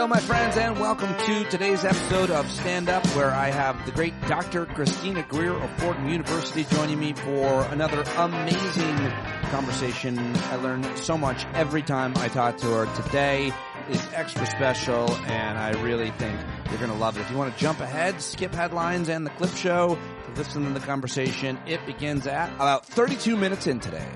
Hello, my friends, and welcome to today's episode of Stand Up, where I have the great Dr. Christina Greer of Fordham University joining me for another amazing conversation. I learn so much every time I talk to her. Today is extra special, and I really think you're going to love it. If you want to jump ahead, skip headlines and the clip show to listen to the conversation, it begins at about 32 minutes in today.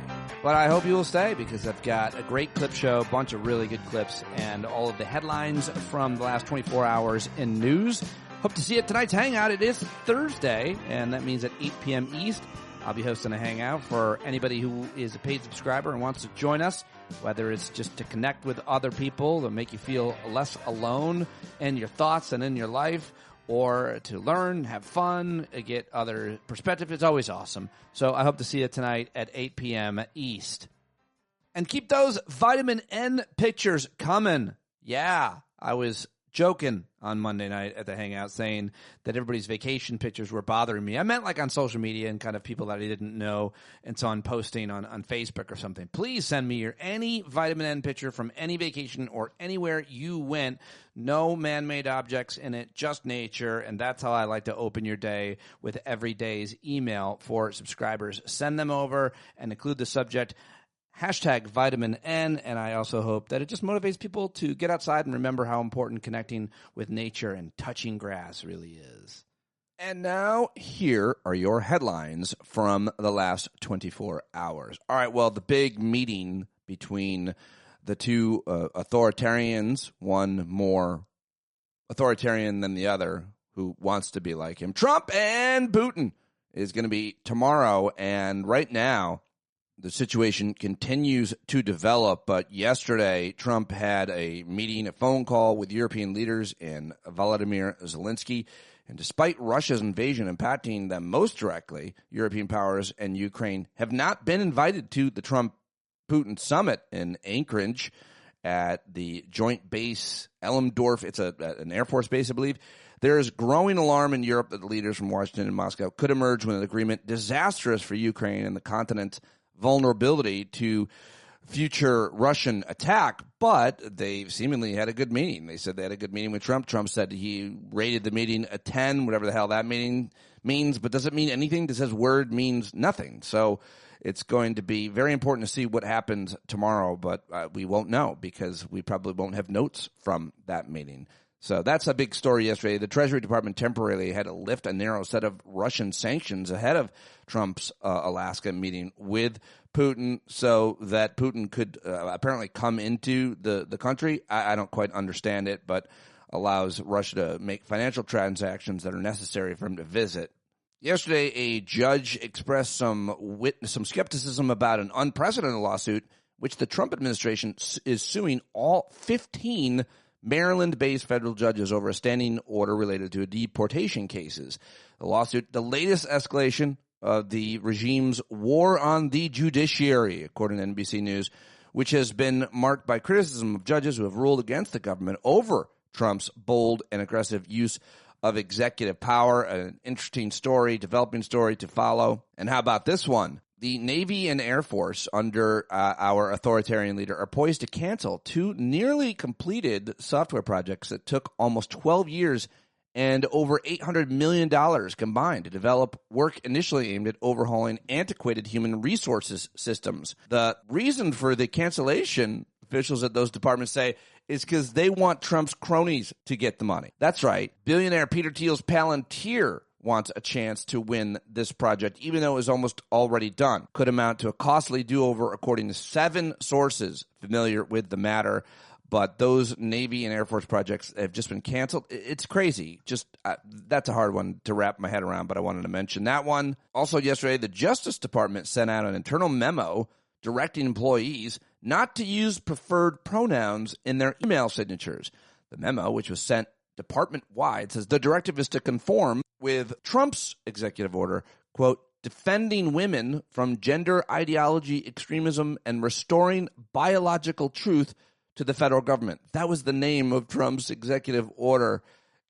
But I hope you will stay because I've got a great clip show, a bunch of really good clips, and all of the headlines from the last 24 hours in news. Hope to see you at tonight's Hangout. It is Thursday, and that means at 8 p.m. East, I'll be hosting a Hangout for anybody who is a paid subscriber and wants to join us, whether it's just to connect with other people, to make you feel less alone in your thoughts and in your life, or to learn, have fun, get other perspective. It's always awesome. So I hope to see you tonight at 8 p.m. East. And keep those vitamin N pictures coming. Yeah, I was joking on Monday night at the Hangout saying that everybody's vacation pictures were bothering me. I meant like on social media and kind of people that I didn't know, and so on posting on Facebook or something. Please send me any vitamin N picture from any vacation or anywhere you went. No man-made objects in it, just nature, and that's how I like to open your day with every day's email for subscribers. Send them over and include the subject #vitamin N, and I also hope that it just motivates people to get outside and remember how important connecting with nature and touching grass really is. And now, here are your headlines from the last 24 hours. All right, well, the big meeting between the two authoritarians, one more authoritarian than the other, who wants to be like him, Trump and Putin, is going to be tomorrow, and right now, the situation continues to develop, but yesterday Trump had a meeting, a phone call with European leaders and Volodymyr Zelensky. And despite Russia's invasion impacting them most directly, European powers and Ukraine have not been invited to the Trump-Putin summit in Anchorage at the joint base Elmdorf. It's an Air Force base, I believe. There is growing alarm in Europe that the leaders from Washington and Moscow could emerge with an agreement disastrous for Ukraine and the continent's vulnerability to future Russian attack, but they seemingly had a good meeting. They said they had a good meeting with Trump. Trump said he rated the meeting a 10, whatever the hell that meeting means, but does it mean anything? Does his word means nothing? So it's going to be very important to see what happens tomorrow, but we won't know because we probably won't have notes from that meeting. So that's a big story yesterday. The Treasury Department temporarily had to lift a narrow set of Russian sanctions ahead of Trump's Alaska meeting with Putin so that Putin could apparently come into the country. I don't quite understand it, but allows Russia to make financial transactions that are necessary for him to visit. Yesterday, a judge expressed some skepticism about an unprecedented lawsuit, which the Trump administration is suing all 15 Maryland-based federal judges over a standing order related to deportation cases. The lawsuit, the latest escalation of the regime's war on the judiciary, according to NBC News, which has been marked by criticism of judges who have ruled against the government over Trump's bold and aggressive use of executive power. An interesting story, developing story to follow. And how about this one? The Navy and Air Force, under our authoritarian leader, are poised to cancel two nearly completed software projects that took almost 12 years and over $800 million combined to develop work initially aimed at overhauling antiquated human resources systems. The reason for the cancellation, officials at those departments say, is because they want Trump's cronies to get the money. That's right. Billionaire Peter Thiel's Palantir wants a chance to win this project, even though it was almost already done. Could amount to a costly do-over, according to 7 sources familiar with the matter. But those Navy and Air Force projects have just been canceled. It's crazy. That's a hard one to wrap my head around, but I wanted to mention that one. Also yesterday, the Justice Department sent out an internal memo directing employees not to use preferred pronouns in their email signatures. The memo, which was sent department-wide, says the directive is to conform with Trump's executive order, quote, defending women from gender ideology extremism and restoring biological truth to the federal government. That was the name of Trump's executive order.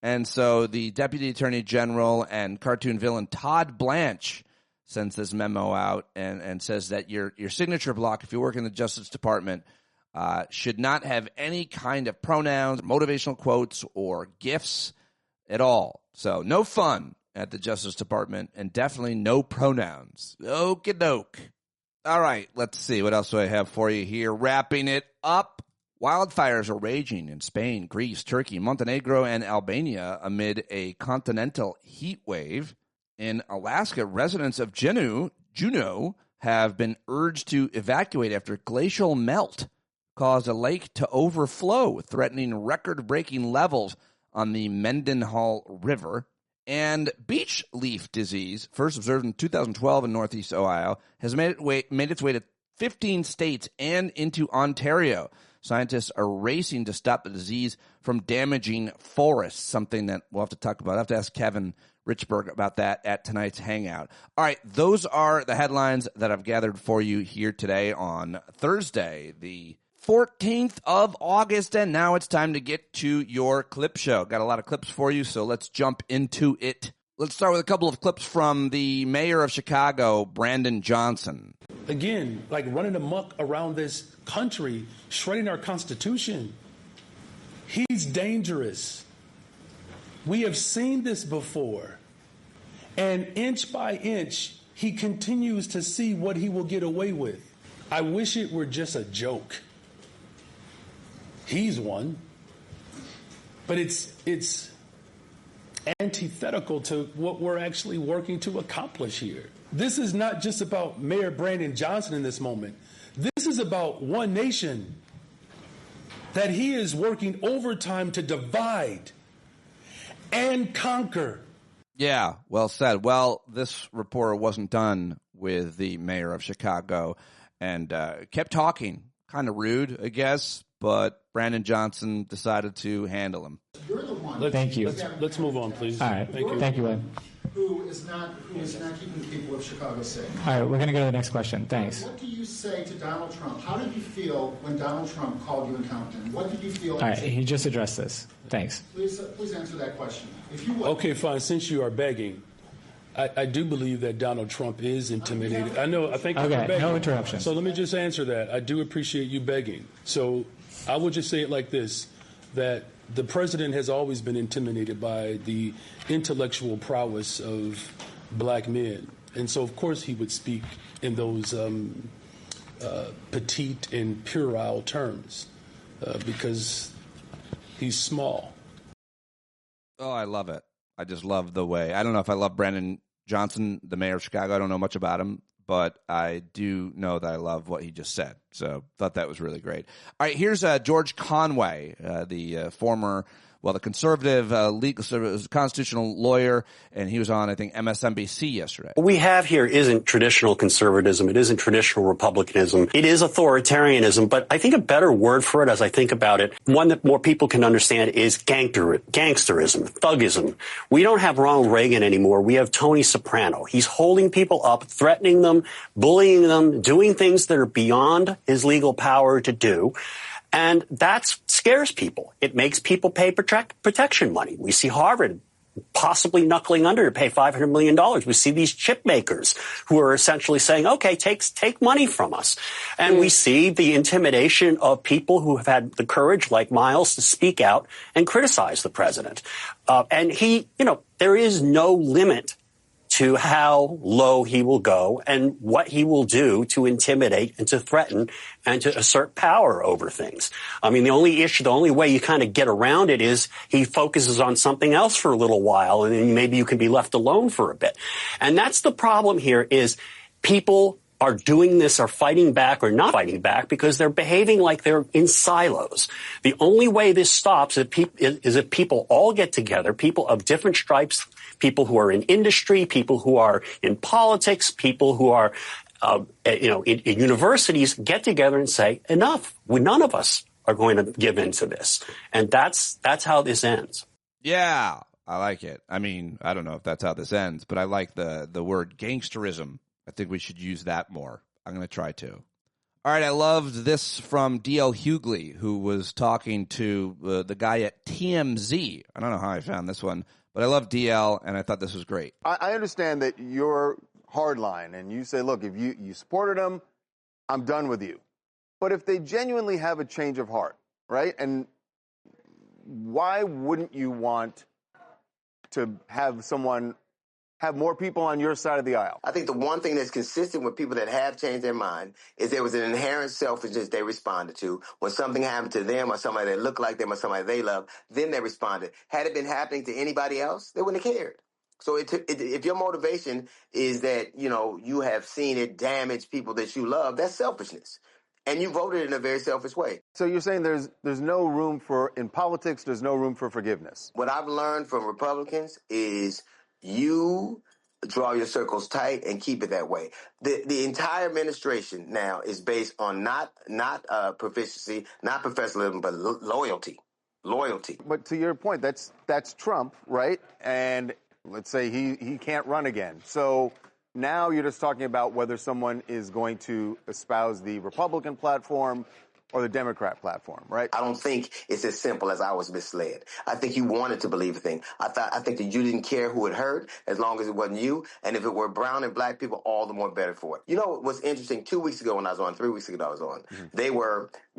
And so the Deputy Attorney General and cartoon villain Todd Blanche sends this memo out and says that your signature block, if you work in the Justice Department, should not have any kind of pronouns, motivational quotes, or gifts at all. So no fun at the Justice Department, and definitely no pronouns. Okie doke. All right, let's see. What else do I have for you here? Wrapping it up. Wildfires are raging in Spain, Greece, Turkey, Montenegro, and Albania amid a continental heat wave. In Alaska, residents of Juneau have been urged to evacuate after glacial melt caused a lake to overflow, threatening record-breaking levels on the Mendenhall River. And beach leaf disease, first observed in 2012 in Northeast Ohio, has made its way to 15 states and into Ontario. Scientists are racing to stop the disease from damaging forests, something that we'll have to talk about. I have to ask Kevin Richburg about that at tonight's Hangout. All right, those are the headlines that I've gathered for you here today on Thursday, the 14th of August, and now it's time to get to your clip show. Got a lot of clips for you, so let's jump into it. Let's start with a couple of clips from the mayor of Chicago, Brandon Johnson. Again, like running amok around this country, shredding our Constitution. He's dangerous. We have seen this before. And inch by inch, he continues to see what he will get away with. I wish it were just a joke. He's one. But it's antithetical to what we're actually working to accomplish here. This is not just about Mayor Brandon Johnson in this moment. This is about one nation that he is working overtime to divide and conquer. Yeah, well said. Well, this reporter wasn't done with the mayor of Chicago and kept talking. Kind of rude, I guess, but Brandon Johnson decided to handle him. You're the one. Thank you. Let's move on, please. All right. Thank you, Ed. Who is not keeping the people of Chicago safe. All right, we're going to go to the next question. Thanks. What do you say to Donald Trump? How did you feel when Donald Trump called you incompetent? What did you feel? All right, he just addressed this. Thanks. Please answer that question. If you would. Okay, fine. Since you are begging, I do believe that Donald Trump is intimidated. I think you're begging. No interruption. So let me just answer that. I do appreciate you begging. So I will just say it like this, that the president has always been intimidated by the intellectual prowess of black men. And so, of course, he would speak in those petite and puerile terms because he's small. Oh, I love it. I just love the way. I don't know if I love Brandon Johnson, the mayor of Chicago. I don't know much about him, but I do know that I love what he just said. So thought that was really great. All right, here's George Conway, the former, the conservative constitutional lawyer, and he was on, I think, MSNBC yesterday. What we have here isn't traditional conservatism. It isn't traditional republicanism. It is authoritarianism, but I think a better word for it, as I think about it, one that more people can understand, is gangsterism, thuggism. We don't have Ronald Reagan anymore. We have Tony Soprano. He's holding people up, threatening them, bullying them, doing things that are beyond his legal power to do. And that scares people. It makes people pay protection money. We see Harvard possibly knuckling under to pay $500 million. We see these chip makers who are essentially saying, okay, take money from us. And we see the intimidation of people who have had the courage, like Miles, to speak out and criticize the president. And there is no limit to how low he will go and what he will do to intimidate and to threaten and to assert power over things. I mean, the only way you kind of get around it is he focuses on something else for a little while, and then maybe you can be left alone for a bit. And that's the problem here, is people are doing this, are fighting back or not fighting back because they're behaving like they're in silos. The only way this stops is if people all get together, people of different stripes, people who are in industry, people who are in politics, people who are, in universities, get together and say, enough. None of us are going to give in to this. And that's how this ends. Yeah, I like it. I mean, I don't know if that's how this ends, but I like the word gangsterism. I think we should use that more. I'm going to try to. All right, I loved this from D.L. Hughley, who was talking to the guy at TMZ. I don't know how I found this one, but I love DL, and I thought this was great. I understand that you're hardline, and you say, look, if you supported him, I'm done with you. But if they genuinely have a change of heart, right? And why wouldn't you want to have more people on your side of the aisle? I think the one thing that's consistent with people that have changed their mind is there was an inherent selfishness they responded to. When something happened to them or somebody that looked like them or somebody they love, then they responded. Had it been happening to anybody else, they wouldn't have cared. So if your motivation is that, you have seen it damage people that you love, that's selfishness. And you voted in a very selfish way. So you're saying there's no room in politics, there's no room for forgiveness. What I've learned from Republicans is you draw your circles tight and keep it that way. The entire administration now is based on not proficiency, not professionalism, but loyalty. Loyalty. But to your point, that's Trump, right? And let's say he can't run again. So now you're just talking about whether someone is going to espouse the Republican platform or the Democrat platform, right? I don't think it's as simple as I was misled. I think you wanted to believe a thing. I think that you didn't care who it hurt as long as it wasn't you. And if it were brown and black people, all the more better for it. You know what's interesting? 2 weeks ago when I was on, 3 weeks ago I was on,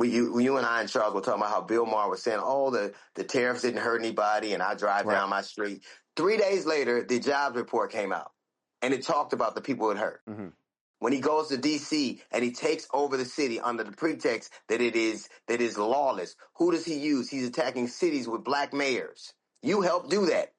you and I and Charles were talking about how Bill Maher was saying, the tariffs didn't hurt anybody and I drive down my street. 3 days later, the jobs report came out. And it talked about the people it hurt. Mm-hmm. When he goes to D.C. and he takes over the city under the pretext that it is lawless, who does he use? He's attacking cities with black mayors. You helped do that.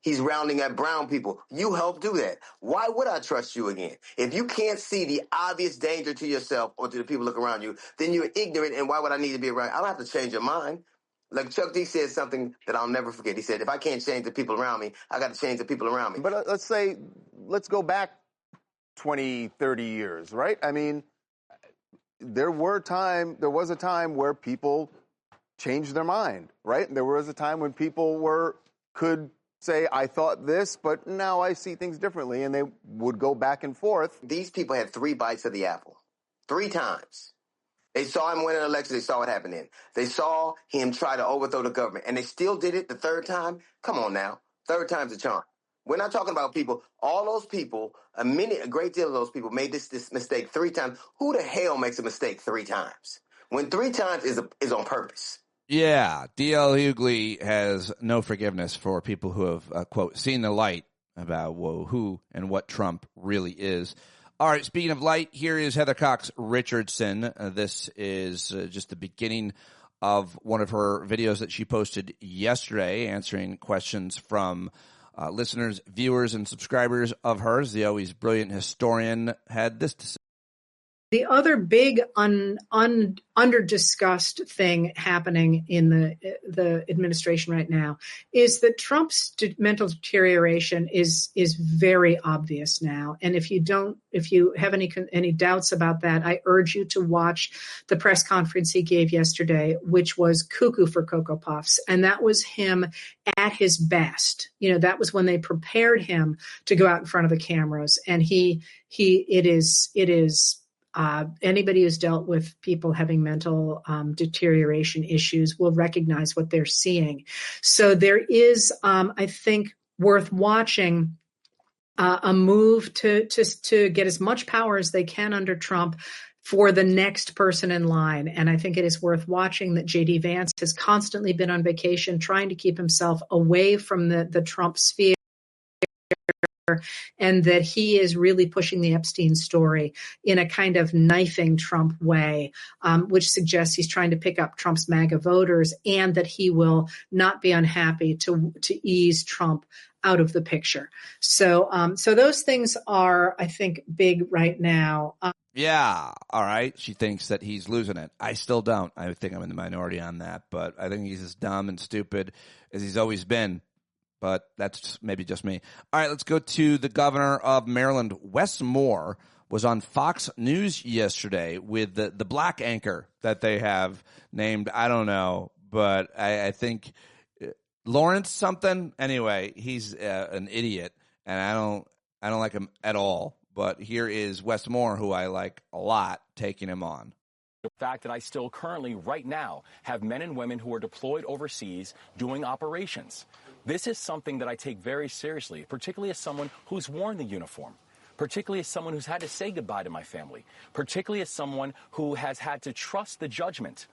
He's rounding up brown people. You helped do that. Why would I trust you again? If you can't see the obvious danger to yourself or to the people look around you, then you're ignorant, and why would I need to be around? I don't have to change your mind. Like Chuck D said something that I'll never forget. He said, if I can't change the people around me, I got to change the people around me. But let's go back 20, 30 years, right? I mean, there was a time where people changed their mind, right? There was a time when people could say, I thought this, but now I see things differently, and they would go back and forth. These people had 3 bites of the apple. 3 times. They saw him win an election. They saw what happened then. They saw him try to overthrow the government, and they still did it the 3rd time. Come on now. 3rd time's a charm. We're not talking about people. All those people, a great deal of those people made this mistake 3 times. Who the hell makes a mistake 3 times? When 3 times is on purpose. Yeah, D.L. Hughley has no forgiveness for people who have, quote, seen the light about who and what Trump really is. All right, speaking of light, here is Heather Cox Richardson. This is just the beginning of one of her videos that she posted yesterday, answering questions from listeners, viewers, and subscribers of hers. The always brilliant historian had this to say. The other big under-discussed thing happening in the administration right now is that Trump's mental deterioration is very obvious now. And if you have any doubts about that, I urge you to watch the press conference he gave yesterday, which was cuckoo for Cocoa Puffs. And that was him at his best. That was when they prepared him to go out in front of the cameras. And it is anybody who's dealt with people having mental deterioration issues will recognize what they're seeing. So there is, I think, worth watching a move to get as much power as they can under Trump for the next person in line. And I think it is worth watching that J.D. Vance has constantly been on vacation, trying to keep himself away from the Trump sphere, and that he is really pushing the Epstein story in a kind of knifing Trump way, which suggests he's trying to pick up Trump's MAGA voters, and that he will not be unhappy to ease Trump out of the picture. So those things are, I think, big right now. Yeah, all right. She thinks that he's losing it. I still don't. I think I'm in the minority on that, but I think he's as dumb and stupid as he's always been. But that's maybe just me. All right, let's go to the governor of Maryland. Wes Moore was on Fox News yesterday with the black anchor that they have named, I don't know, but I think Lawrence something. Anyway, he's an idiot, and I don't like him at all. But here is Wes Moore, who I like a lot, taking him on. The fact that I still currently, right now, have men and women who are deployed overseas doing operations. This is something that I take very seriously, particularly as someone who's worn the uniform. particularly as someone who's had to say goodbye to my family, particularly as someone who has had to trust the judgment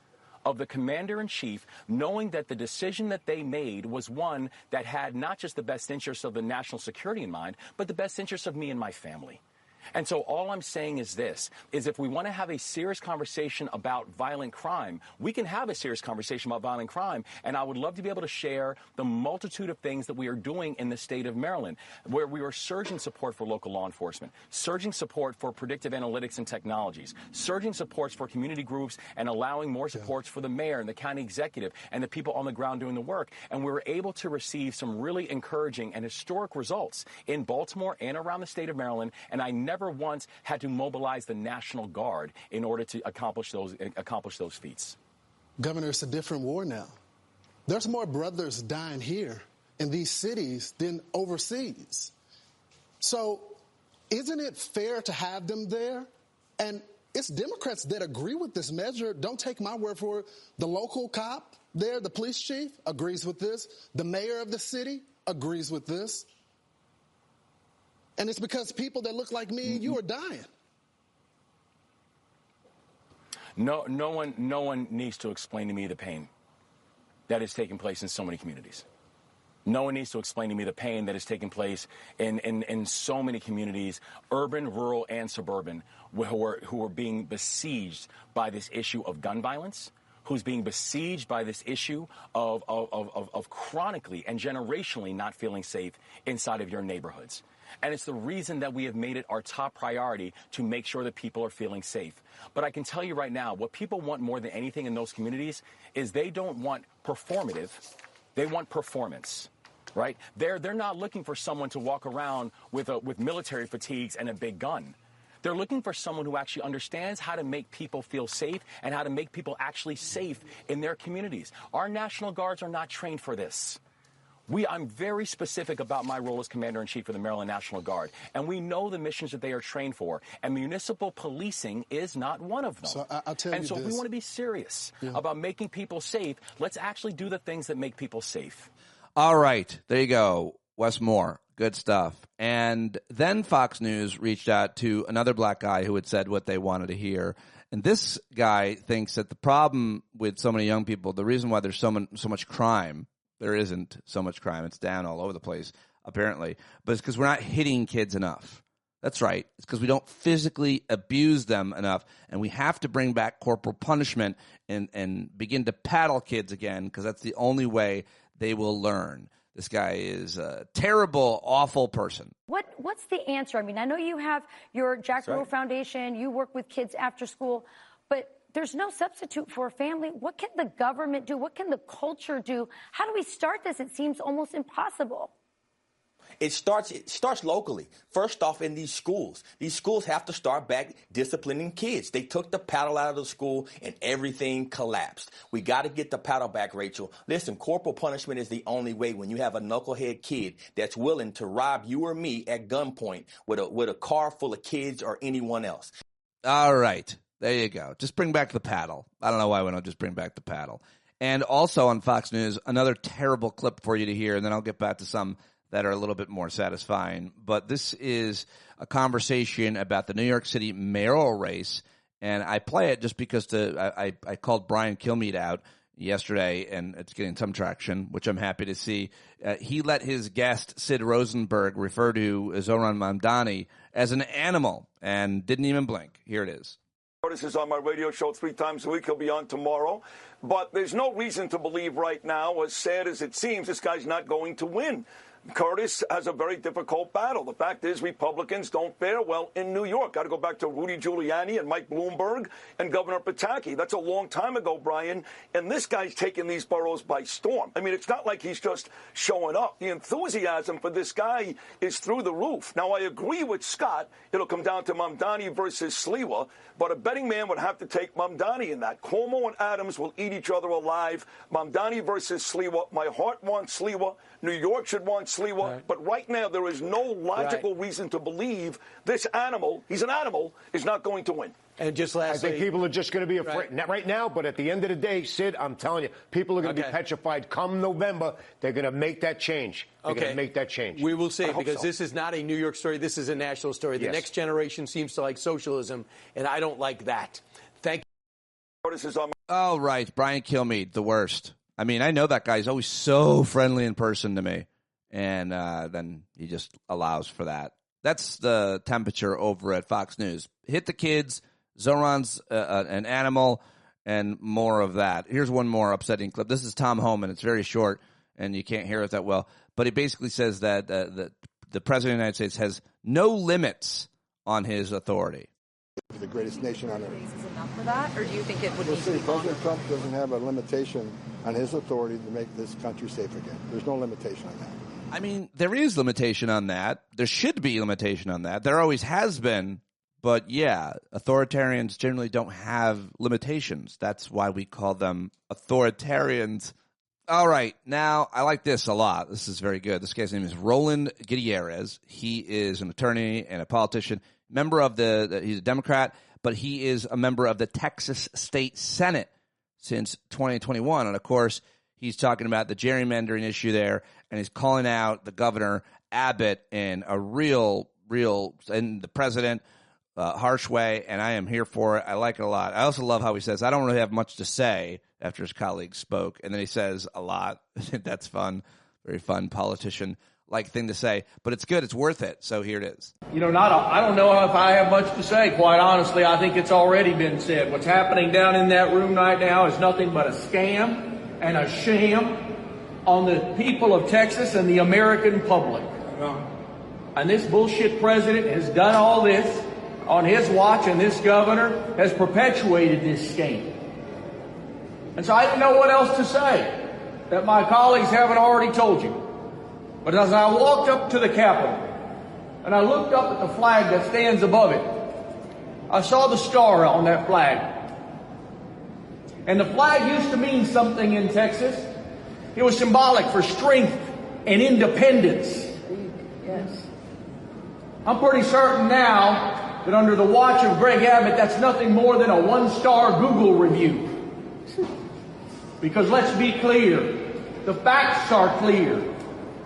of the commander-in-chief, knowing that the decision that they made was one that had not just the best interests of the national security in mind, but the best interests of me and my family. And so all I'm saying is this, is if we want to have a serious conversation about violent crime, we can have a serious conversation about violent crime. And I would love to be able to share the multitude of things that we are doing in the state of Maryland, where we are surging support for local law enforcement, surging support for predictive analytics and technologies, surging supports for community groups, and allowing more supports for the mayor and the county executive and the people on the ground doing the work. And we were able to receive some really encouraging and historic results in Baltimore and around the state of Maryland. And I never once had to mobilize the National Guard in order to accomplish those feats. Governor, it's a different war now. There's more brothers dying here in these cities than overseas. So isn't it fair to have them there? And it's Democrats that agree with this measure. Don't take my word for it. The local cop there, the police chief, agrees with this. The mayor of the city agrees with this. And it's because people that look like me and you are dying. No one needs to explain to me the pain that is taking place in so many communities. No one needs to explain to me the pain that is taking place in so many communities, urban, rural, and suburban, who are being besieged by this issue of gun violence, who's being besieged by this issue of chronically and generationally not feeling safe inside of your neighborhoods. And it's the reason that we have made it our top priority to make sure that people are feeling safe. But I can tell you right now, what people want more than anything in those communities is they don't want performative, they want performance. Right? They're not looking for someone to walk around with military fatigues and a big gun. They're looking for someone who actually understands how to make people feel safe and how to make people actually safe in their communities. Our National Guards are not trained for this. I'm very specific about my role as Commander-in-Chief of the Maryland National Guard, and we know the missions that they are trained for, and municipal policing is not one of them. So I'll tell you and so if we want to be serious about making people safe, let's actually do the things that make people safe. All right, there you go, Wes Moore. Good stuff. And then Fox News reached out to another black guy who had said what they wanted to hear. And this guy thinks that the problem with so many young people, the reason why there's so much crime, there isn't so much crime. It's down all over the place, apparently. But it's because we're not hitting kids enough. That's right. It's because we don't physically abuse them enough. And we have to bring back corporal punishment and begin to paddle kids again, because that's the only way they will learn. This guy is a terrible, awful person. What's the answer? I mean, I know you have your Jack Rural Foundation. You work with kids after school. But there's no substitute for a family. What can the government do? What can the culture do? How do we start this? It seems almost impossible. It starts locally. First off, in these schools. These schools have to start back disciplining kids. They took the paddle out of the school and everything collapsed. We got to get the paddle back, Rachel. Listen, corporal punishment is the only way when you have a knucklehead kid that's willing to rob you or me at gunpoint with a car full of kids or anyone else. All right. There you go. Just bring back the paddle. I don't know why we don't just bring back the paddle. And also on Fox News, another terrible clip for you to hear, and then I'll get back to some that are a little bit more satisfying. But this is a conversation about the New York City mayoral race, and I play it just because I called Brian Kilmeade out yesterday, and it's getting some traction, which I'm happy to see. He let his guest, Sid Rosenberg, refer to Zohran Mamdani as an animal and didn't even blink. Here it is. Curtis is on my radio show 3 times a week. He'll be on tomorrow. But there's no reason to believe right now, as sad as it seems, this guy's not going to win. Curtis has a very difficult battle. The fact is Republicans don't fare well in New York. Got to go back to Rudy Giuliani and Mike Bloomberg and Governor Pataki. That's a long time ago, Brian. And this guy's taking these boroughs by storm. I mean, it's not like he's just showing up. The enthusiasm for this guy is through the roof. Now, I agree with Scott. It'll come down to Mamdani versus Sliwa. But a betting man would have to take Mamdani in that. Cuomo and Adams will eat each other alive. Mamdani versus Sliwa. My heart wants Sliwa. New York should want immensely but right now there is no logical reason to believe this animal, he's an animal, is not going to win. And just lastly, I think people are just going to be afraid right now, but at the end of the day, Sid, I'm telling you, people are going to be petrified. Come November, they're going to make that change. They're going to make that change. We will see, because this is not a New York story. This is a national story. The next generation seems to like socialism, and I don't like that. Thank you. All right, Brian Kilmeade, the worst. I mean, I know that guy. He's always so friendly in person to me, and then he just allows for that. That's the temperature over at Fox News. Hit the kids. Zoran's an animal, and more of that. Here's one more upsetting clip. This is Tom Homan. It's very short, and you can't hear it that well. But he basically says that the President of the United States has no limits on his authority. The greatest nation on earth. Is enough for that, or do you think it would need to be longer? President Trump doesn't have a limitation on his authority to make this country safe again. There's no limitation on that. I mean, there is limitation on that. There should be limitation on that. There always has been. But, yeah, authoritarians generally don't have limitations. That's why we call them authoritarians. All right. Now, I like this a lot. This is very good. This guy's name is Roland Gutierrez. He is an attorney and a politician, member of he's a Democrat, but he is a member of the Texas State Senate since 2021. And, of course, he's talking about the gerrymandering issue there, and he's calling out the governor, Abbott, in a real, and the president, harsh way, and I am here for it. I like it a lot. I also love how he says, I don't really have much to say after his colleagues spoke, and then he says a lot. That's fun. Very fun politician-like thing to say, but it's good. It's worth it, so here it is. I don't know if I have much to say, quite honestly. I think it's already been said. What's happening down in that room right now is nothing but a scam and a sham on the people of Texas and the American public. And this bullshit president has done all this on his watch, and this governor has perpetuated this scheme. And so I didn't know what else to say that my colleagues haven't already told you. But as I walked up to the Capitol and I looked up at the flag that stands above it, I saw the star on that flag. And the flag used to mean something in Texas. It was symbolic for strength and independence. Yes. I'm pretty certain now that under the watch of Greg Abbott, that's nothing more than a one-star Google review. Because let's be clear, the facts are clear.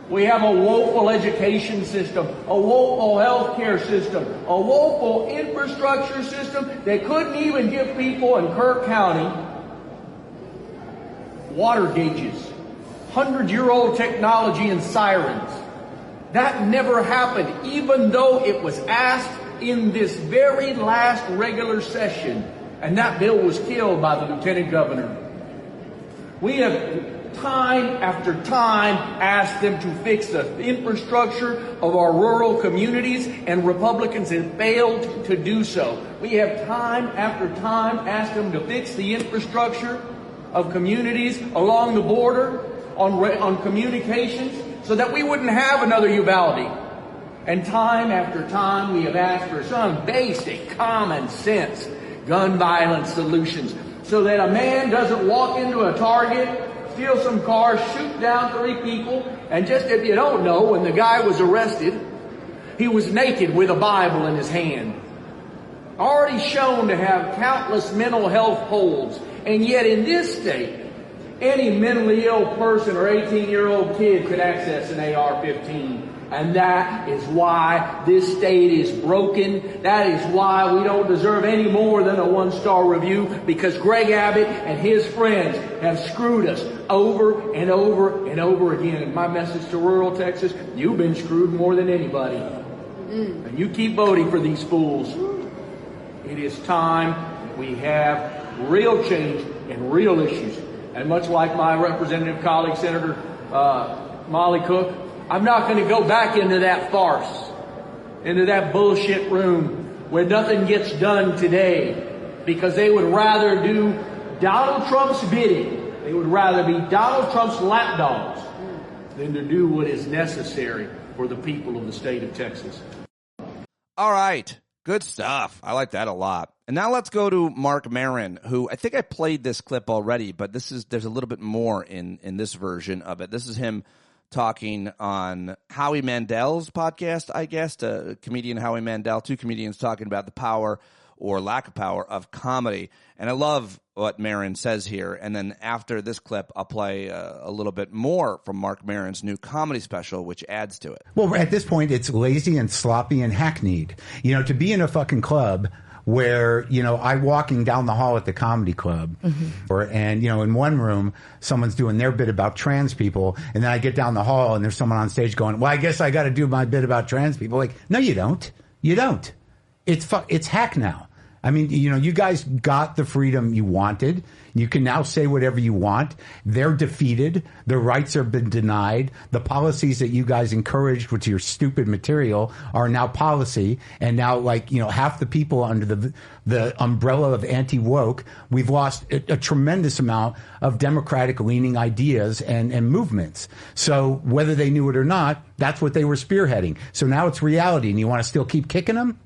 We have a woeful education system, a woeful healthcare system, a woeful infrastructure system that couldn't even give people in Kirk County water gauges, 100-year-old technology and sirens. That never happened, even though it was asked in this very last regular session, and that bill was killed by the lieutenant governor. We have time after time asked them to fix the infrastructure of our rural communities, and Republicans have failed to do so. We have time after time asked them to fix the infrastructure of communities along the border, on communications, so that we wouldn't have another Uvalde. And time after time, we have asked for some basic common sense gun violence solutions so that a man doesn't walk into a Target, steal some cars, shoot down 3 people, and just, if you don't know, when the guy was arrested, he was naked with a Bible in his hand. Already shown to have countless mental health holds, and yet in this state, any mentally ill person or 18-year-old kid could access an AR-15. And that is why this state is broken. That is why we don't deserve any more than a 1-star review, because Greg Abbott and his friends have screwed us over and over and over again. And my message to rural Texas, you've been screwed more than anybody. And you keep voting for these fools. It is time we have real change and real issues. And much like my representative colleague, Senator Molly Cook, I'm not going to go back into that farce, into that bullshit room where nothing gets done today, because they would rather do Donald Trump's bidding. They would rather be Donald Trump's lapdogs than to do what is necessary for the people of the state of Texas. All right. Good stuff. I like that a lot. And now let's go to Mark Maron, who I think I played this clip already, but there's a little bit more in this version of it. This is him talking on Howie Mandel's podcast, I guess, comedian Howie Mandel, two comedians talking about the power or lack of power of comedy. And I love what Maron says here. And then after this clip, I'll play a little bit more from Mark Maron's new comedy special, which adds to it. Well, at this point, it's lazy and sloppy and hackneyed. You know, to be in a fucking club where, you know, I'm walking down the hall at the comedy club and, you know, in one room, someone's doing their bit about trans people. And then I get down the hall and there's someone on stage going, well, I guess I got to do my bit about trans people. Like, no, you don't. You don't. It's hack now. I mean, you know, you guys got the freedom you wanted. You can now say whatever you want. They're defeated. Their rights have been denied. The policies that you guys encouraged with your stupid material are now policy. And now, like, you know, half the people under the umbrella of anti-woke, we've lost a tremendous amount of democratic-leaning ideas and movements. So whether they knew it or not, that's what they were spearheading. So now it's reality, and you want to still keep kicking them?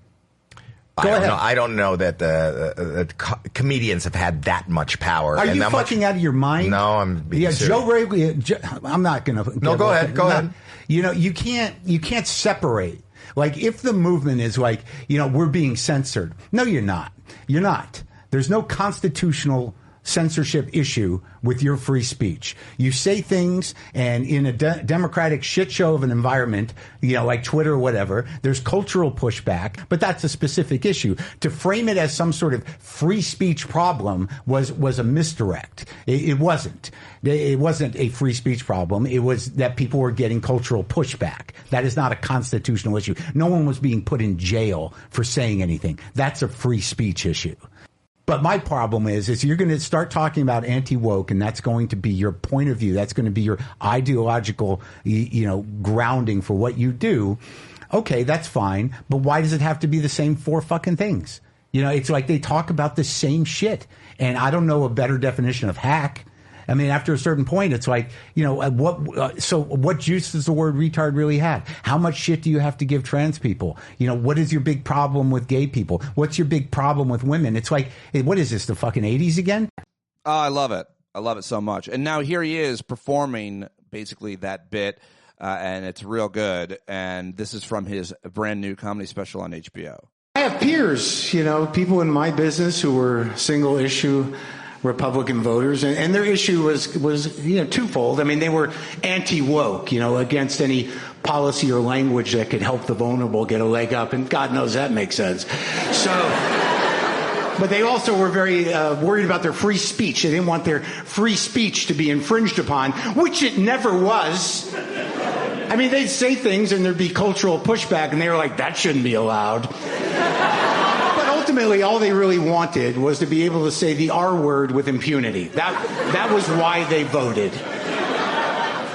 I don't know that the comedians have had that much power. Are you fucking out of your mind? No, I'm being serious. Joe Rogan. I'm not going to. No, go ahead. Go ahead. You know, you can't separate. Like, if the movement is like, you know, we're being censored. No, you're not. You're not. There's no constitutional censorship issue with your free speech. You say things, and in a democratic shit show of an environment, you know, like Twitter or whatever, there's cultural pushback, but that's a specific issue. To frame it as some sort of free speech problem was a misdirect. It wasn't. It wasn't a free speech problem. It was that people were getting cultural pushback. That is not a constitutional issue. No one was being put in jail for saying anything. That's a free speech issue. But my problem is you're going to start talking about anti-woke, and that's going to be your point of view. That's going to be your ideological, you know, grounding for what you do. Okay, that's fine. But why does it have to be the same four fucking things? You know, it's like they talk about the same shit. And I don't know a better definition of hack. I mean, after a certain point, it's like, you know, so what juice does the word retard really have? How much shit do you have to give trans people? You know, what is your big problem with gay people? What's your big problem with women? It's like, what is this, the fucking 80s again? Oh, I love it. I love it so much. And now here he is performing basically that bit, and it's real good. And this is from his brand new comedy special on HBO. I have peers, you know, people in my business who were single issue Republican voters, and their issue was you know, twofold. I mean, they were anti-woke, you know, against any policy or language that could help the vulnerable get a leg up, and God knows that makes sense. So, but they also were very worried about their free speech. They didn't want their free speech to be infringed upon, which it never was. I mean, they'd say things and there'd be cultural pushback, and they were like, that shouldn't be allowed. Ultimately, all they really wanted was to be able to say the R word with impunity. That was why they voted.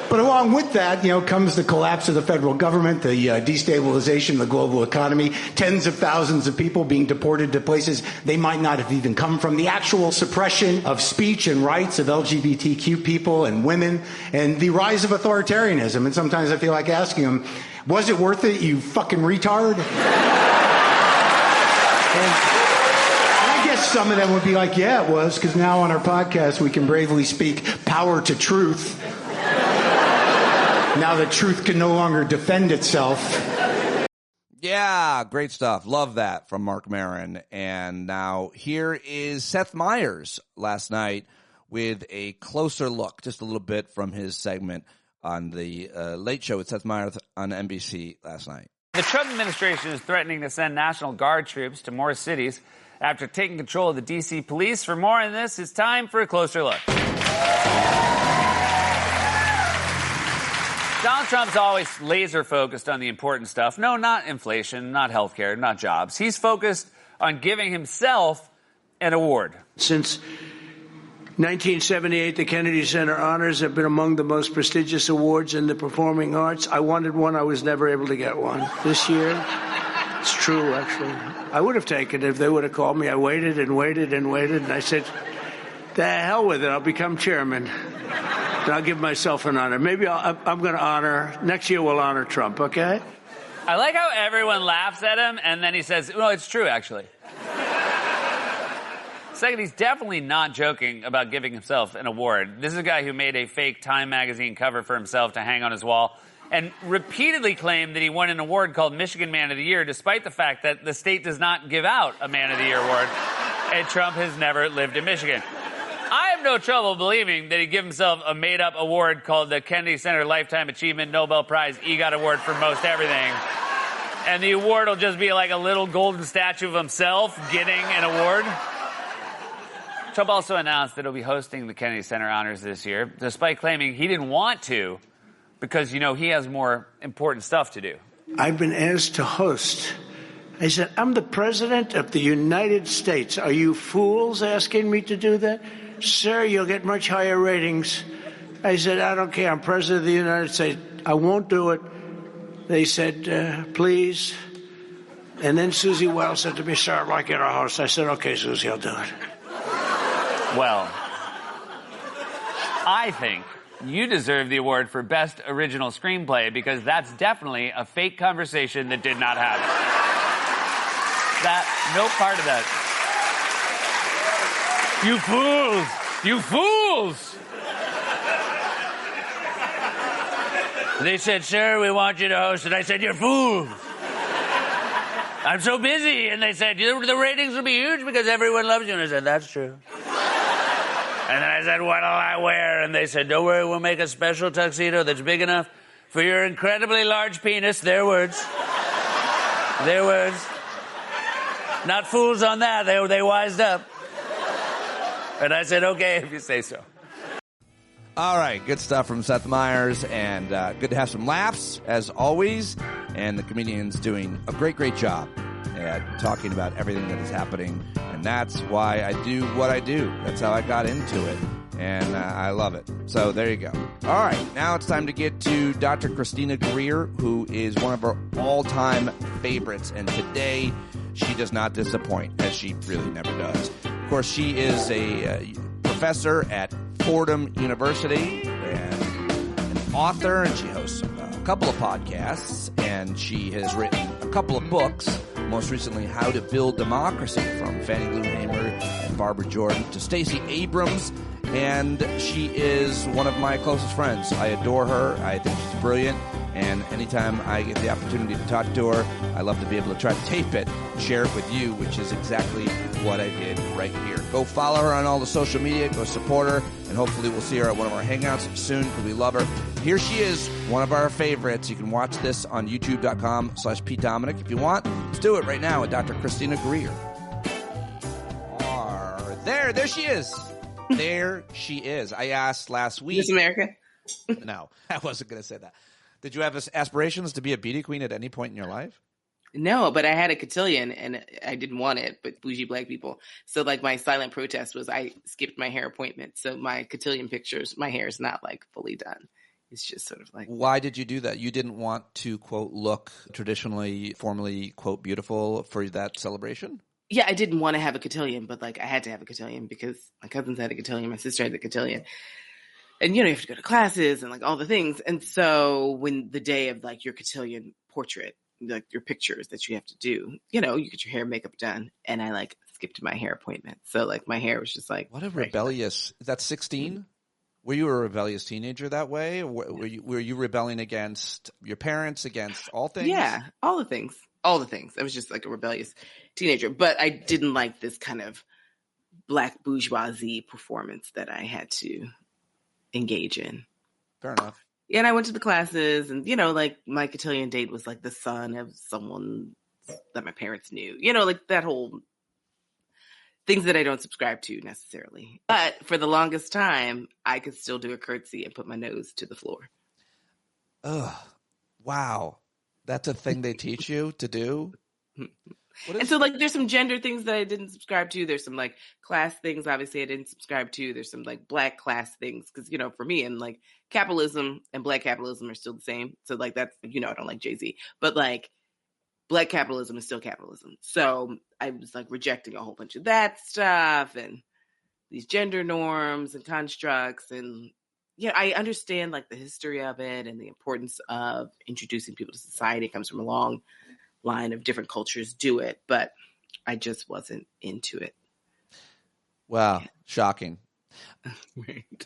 But along with that, you know, comes the collapse of the federal government, the destabilization of the global economy, tens of thousands of people being deported to places they might not have even come from, the actual suppression of speech and rights of LGBTQ people and women, and the rise of authoritarianism. And sometimes I feel like asking them, was it worth it, you fucking retard? And I guess some of them would be like, yeah, it was, because now on our podcast we can bravely speak power to truth. Now that truth can no longer defend itself. Yeah, great stuff. Love that from Mark Maron. And now here is Seth Meyers last night with a closer look, just a little bit from his segment on the Late Show with Seth Meyers on NBC last night. The Trump administration is threatening to send National Guard troops to more cities after taking control of the D.C. police. For more on this, it's time for a closer look. Donald Trump's always laser focused on the important stuff. No, not inflation, not healthcare, not jobs. He's focused on giving himself an award. Since 1978, the Kennedy Center honors have been among the most prestigious awards in the performing arts. I wanted one. I was never able to get one. This year, it's true, actually. I would have taken it if they would have called me. I waited and waited and waited, and I said, the hell with it. I'll become chairman, and I'll give myself an honor. Maybe I'm going to honor, next year we'll honor Trump, okay? I like how everyone laughs at him, and then he says, well, it's true, actually. Second, he's definitely not joking about giving himself an award. This is a guy who made a fake Time magazine cover for himself to hang on his wall and repeatedly claimed that he won an award called Michigan Man of the Year, despite the fact that the state does not give out a Man of the Year award, and Trump has never lived in Michigan. I have no trouble believing that he gave himself a made-up award called the Kennedy Center Lifetime Achievement Nobel Prize EGOT Award for most everything. And the award will just be like a little golden statue of himself getting an award. Trump also announced that he'll be hosting the Kennedy Center Honors this year, despite claiming he didn't want to because, he has more important stuff to do. I've been asked to host. I said, I'm the president of the United States. Are you fools asking me to do that? Sir, you'll get much higher ratings. I said, I don't care. I'm president of the United States. I won't do it. They said, please. And then Susie Wells said to me, sir, I'd like you to host. I said, okay, Susie, I'll do it. Well, I think you deserve the award for Best Original Screenplay because that's definitely a fake conversation that did not happen. No part of that. You fools! You fools! They said, sir, we want you to host. And I said, you're fools. I'm so busy. And they said, the ratings will be huge because everyone loves you. And I said, that's true. And then I said, what'll I wear? And they said, don't worry, we'll make a special tuxedo that's big enough for your incredibly large penis. Their words. Their words. Not fools on that. They wised up. And I said, okay, if you say so. All right, good stuff from Seth Meyers, and good to have some laughs, as always. And the comedian's doing a great, great job at talking about everything that is happening. And that's why I do what I do. That's how I got into it. And I love it. So there you go. All right, now it's time to get to Dr. Christina Greer, who is one of our all-time favorites. And today, she does not disappoint, as she really never does. Of course, she is a professor at Fordham University and an author, and she hosts a couple of podcasts, and she has written a couple of books, most recently How to Build Democracy, from Fannie Lou Hamer and Barbara Jordan to Stacey Abrams, and she is one of my closest friends. I adore her. I think she's brilliant, and anytime I get the opportunity to talk to her, I love to be able to try to tape it, share it with you, which is exactly what I did right here. Go follow her on all the social media, go support her, and hopefully we'll see her at one of our hangouts soon because we love her. Here she is, one of our favorites. You can watch this on youtube.com/PDominic if you want. Let's do it right now with Dr. Christina Greer. There she is. There she is. I asked last week. Miss America? No, I wasn't going to say that. Did you have aspirations to be a beauty queen at any point in your life? No, but I had a cotillion and I didn't want it, but bougie black people. So like my silent protest was I skipped my hair appointment. So my cotillion pictures, my hair is not like fully done. It's just sort of like. Why did you do that? You didn't want to, quote, look traditionally, formally, quote, beautiful for that celebration? Yeah, I didn't want to have a cotillion, but like I had to have a cotillion because my cousins had a cotillion, my sister had a cotillion. And, you know, you have to go to classes and like all the things. And so when the day of like your cotillion portrait, like your pictures that you have to do, you know, you get your hair and makeup done. And I like skipped my hair appointment. So like my hair was just like. What a rebellious, that's 16? Were you a rebellious teenager that way? Were you rebelling against your parents, against all things? Yeah, all the things. All the things. I was just like a rebellious teenager. But I didn't like this kind of black bourgeoisie performance that I had to engage in. Fair enough. Yeah, and I went to the classes and, you know, like my cotillion date was like the son of someone that my parents knew. You know, like that whole things that I don't subscribe to necessarily. But for the longest time, I could still do a curtsy and put my nose to the floor. Ugh. Wow. That's a thing they teach you to do? And so, like, there's some gender things that I didn't subscribe to. There's some, like, class things, obviously, I didn't subscribe to. There's some, like, black class things. Because, you know, for me, and, like, capitalism and black capitalism are still the same. So, like, that's, you know, I don't like Jay-Z. But, like, black capitalism is still capitalism. So I was, like, rejecting a whole bunch of that stuff and these gender norms and constructs. And, yeah, I understand, like, the history of it and the importance of introducing people to society. It comes from a long line of different cultures do it, but I just wasn't into it. Wow, shocking.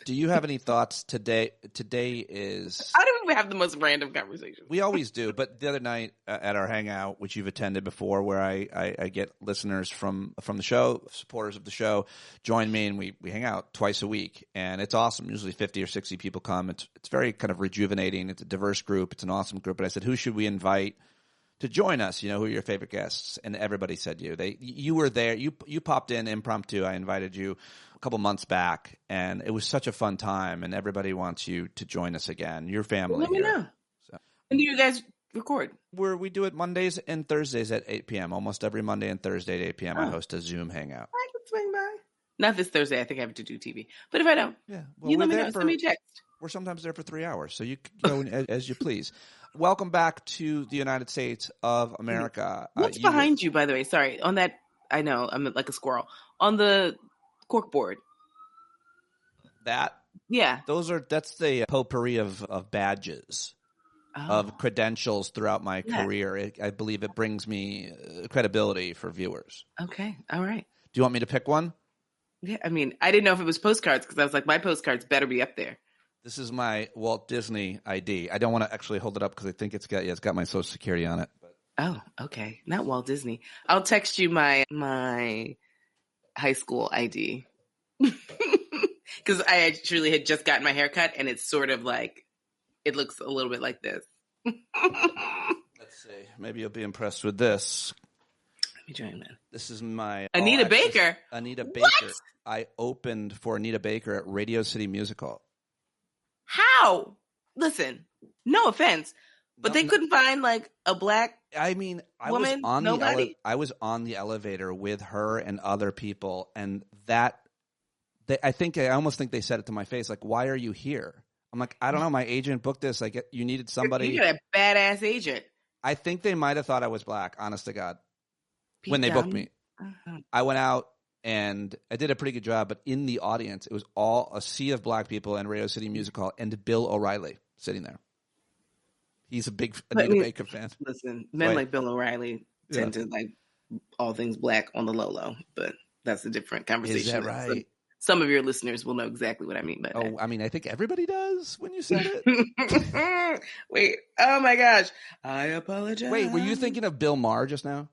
Do you have any thoughts today? Today is... How do we have the most random conversations? We always do, but the other night at our hangout, which you've attended before, where I get listeners from the show, supporters of the show, join me, and we hang out twice a week, and it's awesome. Usually 50 or 60 people come. It's very kind of rejuvenating. It's a diverse group. It's an awesome group. But I said, who should we invite to join us? Who are your favorite guests? And everybody said you. You were there. You popped in impromptu. I invited you a couple months back, and it was such a fun time, and everybody wants you to join us again. Your family. Let me know. So. When do you guys record? We do it Mondays and Thursdays at 8 p.m. Almost every Monday and Thursday at 8 p.m. Oh. I host a Zoom hangout. I can swing by. Not this Thursday. I think I have to do TV. But if I don't, you let me know. Send me a text. We're sometimes there for 3 hours, so you can go as you please. Welcome back to the United States of America. What's behind you, by the way? Sorry. On that, I know, I'm like a squirrel. On the corkboard. That? Yeah. That's the potpourri of badges, of credentials throughout my career. I believe it brings me credibility for viewers. Okay. All right. Do you want me to pick one? Yeah. I mean, I didn't know if it was postcards because I was like, my postcards better be up there. This is my Walt Disney ID. I don't want to actually hold it up because I think it's got my Social Security on it. But. Oh, okay. Not Walt Disney. I'll text you my high school ID. Because I actually had just gotten my hair cut, and it's sort of like, it looks a little bit like this. Let's see. Maybe you'll be impressed with this. Let me join that. This is my... Anita Baker? Anita Baker. What? I opened for Anita Baker at Radio City Music Hall. How? Listen, no offense, but they couldn't find like a black woman? I was on the elevator with her and other people, and I almost think they said it to my face, like, why are you here? I'm like, I don't know. My agent booked this. Like, you needed somebody. You got a badass agent. I think they might have thought I was black, honest to God, when they booked me. Uh-huh. I went out and I did a pretty good job, but in the audience, it was all a sea of black people in Radio City Music Hall and Bill O'Reilly sitting there. He's a big Anita Baker fan. Listen, men like Bill O'Reilly tend to like all things black on the low, but that's a different conversation. Is that right? Some of your listeners will know exactly what I mean by that. I mean, I think everybody does when you said it. Wait, oh my gosh. I apologize. Wait, were you thinking of Bill Maher just now?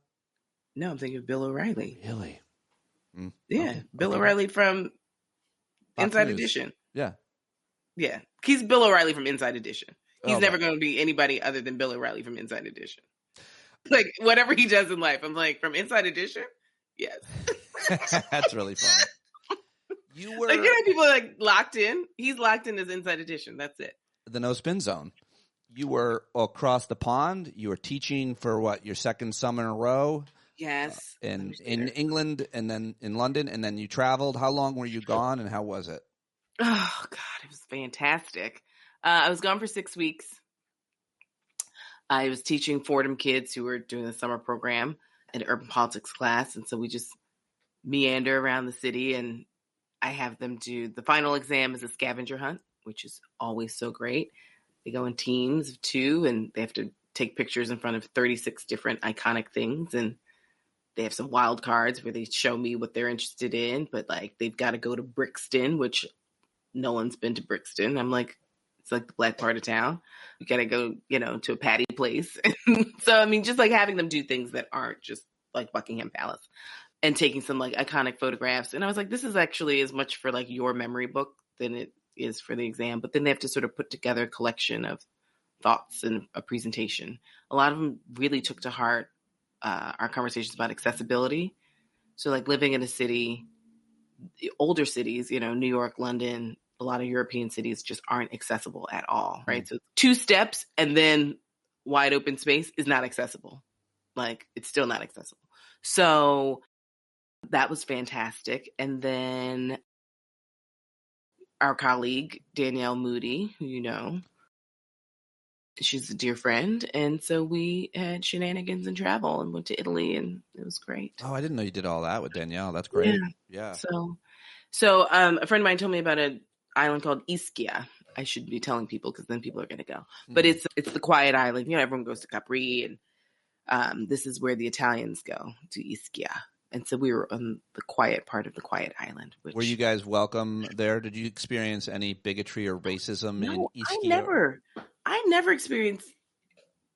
No, I'm thinking of Bill O'Reilly. Really? Yeah, okay. Bill O'Reilly from Inside Edition. Yeah. Yeah, he's Bill O'Reilly from Inside Edition. He's never going to be anybody other than Bill O'Reilly from Inside Edition. Like, whatever he does in life, I'm like, from Inside Edition? Yes. That's really funny. You were... Like, people are like locked in. He's locked in as Inside Edition. That's it. The No Spin Zone. You were across the pond. You were teaching for your second summer in a row? Yes. In England and then in London, and then you traveled. How long were you gone, and how was it? Oh, God, it was fantastic. I was gone for 6 weeks. I was teaching Fordham kids who were doing the summer program in urban politics class, and so we just meander around the city, and I have them do the final exam is a scavenger hunt, which is always so great. They go in teams of 2, and they have to take pictures in front of 36 different iconic things, and they have some wild cards where they show me what they're interested in, but like they've got to go to Brixton, which no one's been to Brixton. I'm like, it's like the black part of town. We got to go, to a patty place. So, I mean, just like having them do things that aren't just like Buckingham Palace and taking some like iconic photographs. And I was like, this is actually as much for like your memory book than it is for the exam. But then they have to sort of put together a collection of thoughts and a presentation. A lot of them really took to heart our conversations about accessibility. So like living in a city, older cities, New York, London, a lot of European cities just aren't accessible at all, right? Mm-hmm. So 2 steps and then wide open space is not accessible. Like it's still not accessible. So that was fantastic. And then our colleague, Danielle Moody, who you know, she's a dear friend. And so we had shenanigans and travel and went to Italy, and it was great. Oh, I didn't know you did all that with Danielle. That's great. Yeah. So a friend of mine told me about an island called Ischia. I should be telling people because then people are going to go. But it's the quiet island. Everyone goes to Capri, and this is where the Italians go, to Ischia. And so we were on the quiet part of the quiet island. Were you guys welcome there? Did you experience any bigotry or racism in East Europe? I never experienced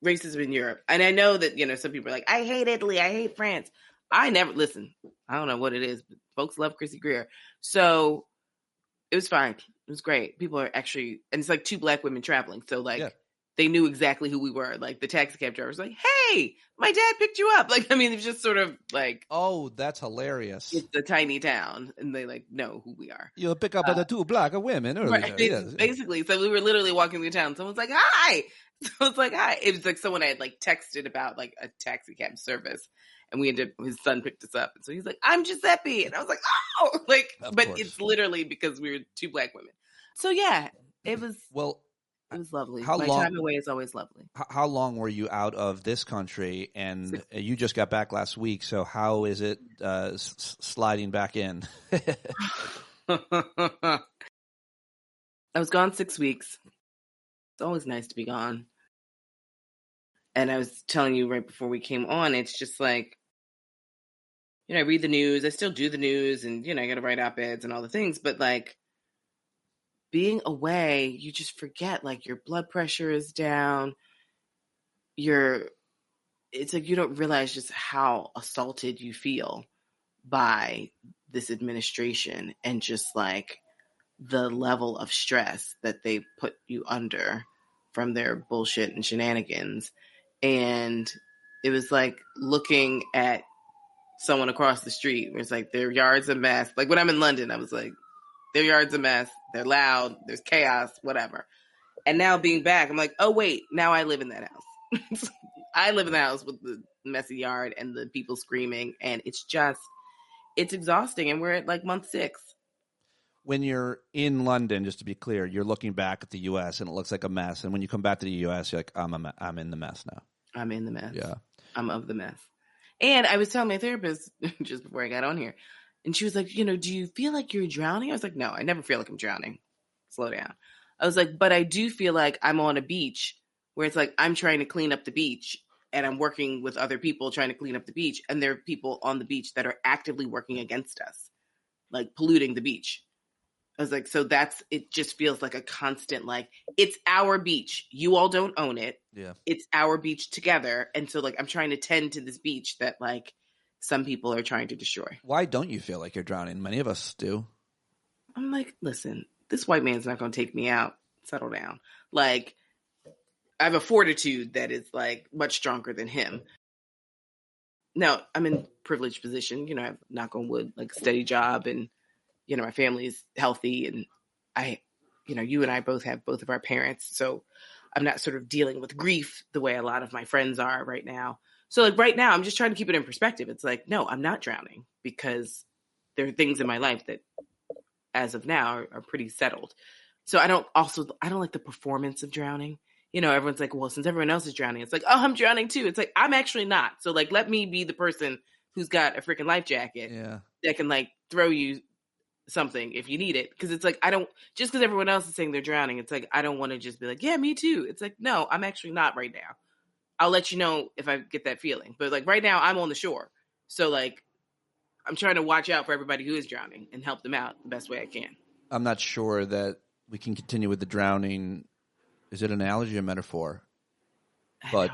racism in Europe. And I know that, some people are like, I hate Italy, I hate France. I don't know what it is, but folks love Chrissy Greer. So it was fine. It was great. People are actually, and it's like 2 Black women traveling. So they knew exactly who we were. Like the taxi cab driver was like, hey, my dad picked you up. Like, I mean, it's just sort of like, oh, that's hilarious. It's a tiny town and they know who we are. You'll pick up the 2 Black women. Right, basically. So we were literally walking through town. Someone's like, hi. So it's like, hi. It was like someone I had texted about a taxi cab service. And his son picked us up. And so he's like, I'm Giuseppe. And I was like, oh, but it's literally because we were 2 Black women. So yeah, it was lovely. My time away is always lovely. How long were you out of this country? And you just got back last week. So how is it sliding back in? I was gone 6 weeks. It's always nice to be gone. And I was telling you right before we came on, it's just like, I read the news. I still do the news and, I got to write op-eds and all the things. But being away, you just forget, your blood pressure is down. It's like you don't realize just how assaulted you feel by this administration and just the level of stress that they put you under from their bullshit and shenanigans. And it was like looking at someone across the street where it's like their yard's a mess. Like when I'm in London, I was like, their yard's a mess. They're loud. There's chaos, whatever. And now being back, I'm like, oh, wait, now I live in that house. I live in the house with the messy yard and the people screaming. And it's exhausting. And we're at month 6. When you're in London, just to be clear, you're looking back at the U.S. and it looks like a mess. And when you come back to the U.S., you're like, I'm in the mess now. I'm in the mess. Yeah. I'm of the mess. And I was telling my therapist just before I got on here, and she was like, do you feel like you're drowning? I was like, no, I never feel like I'm drowning. Slow down. I was like, but I do feel like I'm on a beach where it's like I'm trying to clean up the beach and I'm working with other people trying to clean up the beach. And there are people on the beach that are actively working against us, polluting the beach. I was like, so it just feels like a constant, it's our beach. You all don't own it. Yeah. It's our beach together. And so I'm trying to tend to this beach that some people are trying to destroy. Why don't you feel like you're drowning? Many of us do. I'm like, listen, this white man's not going to take me out. Settle down. I have a fortitude that is much stronger than him. Now I'm in a privileged position. I have, knock on wood, a steady job and, my family is healthy and you and I both have both of our parents. So I'm not sort of dealing with grief the way a lot of my friends are right now. So right now I'm just trying to keep it in perspective. It's no, I'm not drowning because there are things in my life that as of now are pretty settled. So I don't like the performance of drowning. Everyone's like, well, since everyone else is drowning, it's like, oh, I'm drowning too. It's like, I'm actually not. So let me be the person who's got a freaking life jacket that can throw you something if you need it. Because it's I don't, just because everyone else is saying they're drowning, it's I don't want to just be like, yeah, me too. It's no, I'm actually not right now. I'll let you know if I get that feeling. But right now I'm on the shore. So I'm trying to watch out for everybody who is drowning and help them out the best way I can. I'm not sure that we can continue with the drowning. Is it an analogy or metaphor? But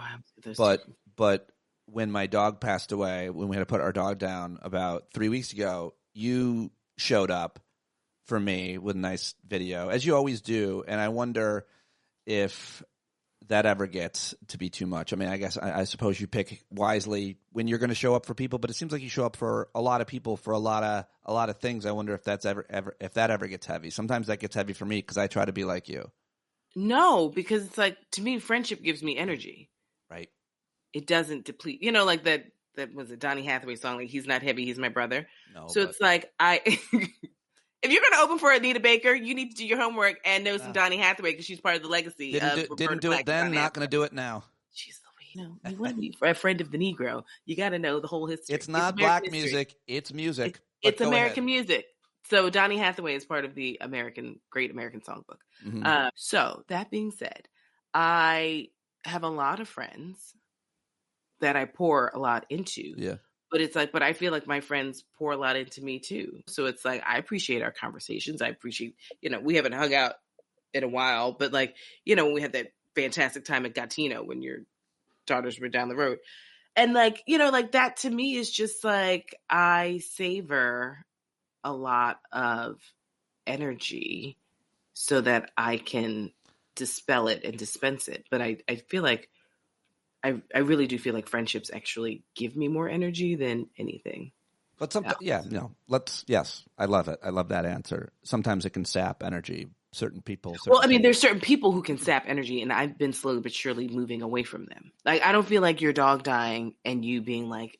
when my dog passed away, when we had to put our dog down about 3 weeks ago, you showed up for me with a nice video, as you always do. And I wonder if that ever gets to be too much. I mean, I suppose you pick wisely when you're going to show up for people, but it seems like you show up for a lot of people for a lot of things. I wonder if that's if that ever gets heavy. Sometimes that gets heavy for me because I try to be like you. No, because it's to me, friendship gives me energy. Right. It doesn't deplete. That was a Donny Hathaway song, he's not heavy, he's my brother. No, so it's if you're going to open for Anita Baker, you need to do your homework and know some Donny Hathaway because she's part of the legacy. Didn't do it then, not going to do it now. She's you want to be a friend of the Negro. You got to know the whole history. It's not black music. It's music. It's American music. So Donny Hathaway is part of the Great American Songbook. Mm-hmm. So that being said, I have a lot of friends that I pour a lot into. Yeah. But it's like, but I feel like my friends pour a lot into me too. So it's like, I appreciate our conversations. I appreciate, we haven't hung out in a while, but like, when we had that fantastic time at Gatino when your daughters were down the road. And like, like that to me is just like, I savor a lot of energy so that I can dispel it and dispense it. But I feel like, I really do feel like friendships actually give me more energy than anything. But sometimes, yes, I love it. I love that answer. Sometimes it can sap energy. Certain people. There's certain people who can sap energy, and I've been slowly but surely moving away from them. Like, I don't feel like your dog dying and you being like,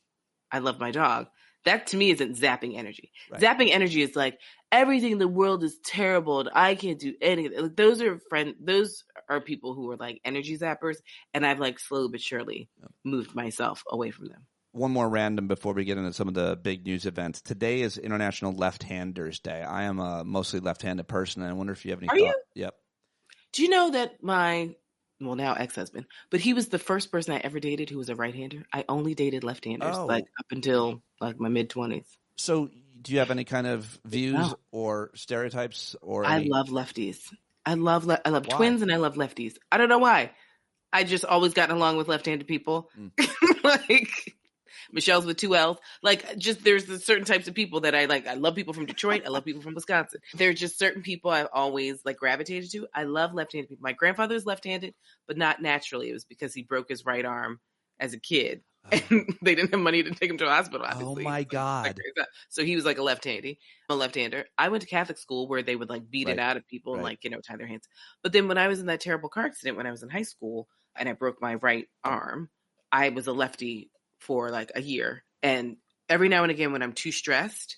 I love my dog. That to me isn't zapping energy. Right. Zapping energy is like, everything in the world is terrible and I can't do anything. Like, those are people who are like energy zappers, and I've like slowly but surely moved myself away from them. One more random before we get into some of the big news events. Today is International Left-Handers Day. I am a mostly left-handed person, and I wonder if you have any thought. You? Yep. Do you know that my now ex-husband, but he was the first person I ever dated who was a right-hander? I only dated left-handers like up until like my mid-20s. So do you have any kind of views or stereotypes? I love lefties. I love twins, and I love lefties. I don't know why. I just always gotten along with left-handed people. Like Michelle's with 2 L's. Like, just there's the certain types of people that I like. I love people from Detroit. I love people from Wisconsin. There's just certain people I've always like gravitated to. I love left-handed people. My grandfather was left-handed, but not naturally. It was because he broke his right arm as a kid. And they didn't have money to take him to a hospital, obviously. Oh my God. So he was like a left-hander. I went to Catholic school where they would like beat it out of people and like, tie their hands. But then when I was in that terrible car accident, when I was in high school and I broke my right arm, I was a lefty for like a year. And every now and again, when I'm too stressed,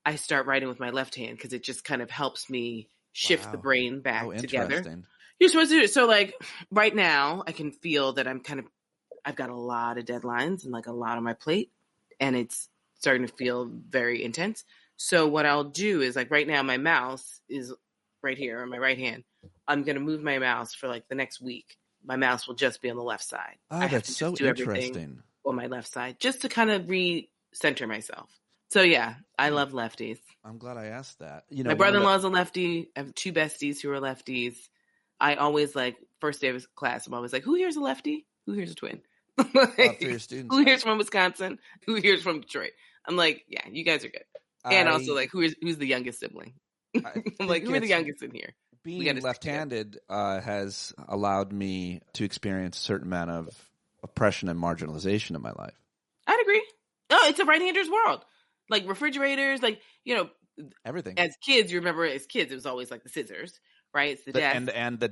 I start writing with my left hand because it just kind of helps me shift the brain back together. You're supposed to do it. So like right now I can feel that I've got a lot of deadlines and like a lot on my plate, and it's starting to feel very intense. So what I'll do is like right now my mouse is right here on my right hand. I'm going to move my mouse for like the next week. My mouse will just be on the left side. Oh, I have that's to so just do interesting. On my left side, just to kind of recenter myself. So yeah, I love lefties. I'm glad I asked that. My brother-in-law's a lefty. I have 2 besties who are lefties. I always like first day of class, I'm always like, who here's a lefty? Who here's a twin? Like, for your students. Who here's from Wisconsin? Who here's from Detroit? I'm like, yeah, you guys are good. And also like, who's the youngest sibling? I'm like, who are the youngest in here? Being left-handed has allowed me to experience a certain amount of oppression and marginalization in my life. I'd agree. No, it's a right-hander's world. Like refrigerators, like, everything. As kids, you remember as kids, it was always like the scissors, right? It's the desk. And the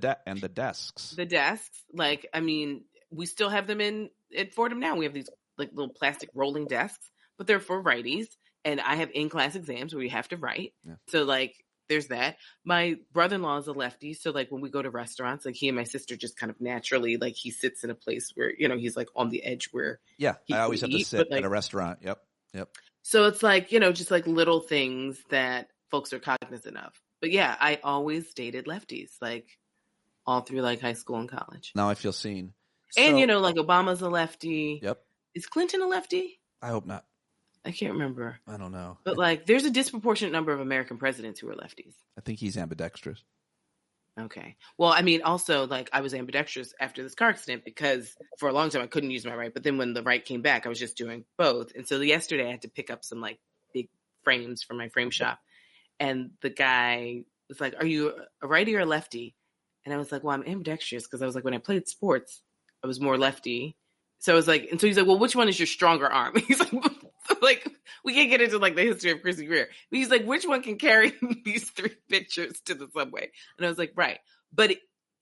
desks. The desks. Like, I mean, we still have them at Fordham now. We have these like little plastic rolling desks, but they're for righties. And I have in-class exams where you have to write. Yeah. So like, there's that. My brother-in-law is a lefty. So like when we go to restaurants, like he and my sister just kind of naturally, like he sits in a place where, he's like on the edge where. Yeah. I always have to sit at a restaurant. Yep. So it's like, just like little things that folks are cognizant of. But yeah, I always dated lefties, like all through like high school and college. Now I feel seen. And like Obama's a lefty. Yep. Is Clinton a lefty? I hope not. I can't remember. I don't know. But like, there's a disproportionate number of American presidents who are lefties. I think he's ambidextrous. Okay. Well, I mean, also like I was ambidextrous after this car accident because for a long time I couldn't use my right. But then when the right came back, I was just doing both. And so yesterday I had to pick up some like big frames from my frame shop. And the guy was like, are you a righty or a lefty? And I was like, well, I'm ambidextrous because I was like, when I played sports, I was more lefty. So I was like, and so he's like, well, which one is your stronger arm? He's like, we can't get into like the history of Christina Greer. But he's like, which one can carry these 3 pictures to the subway? And I was like, right. But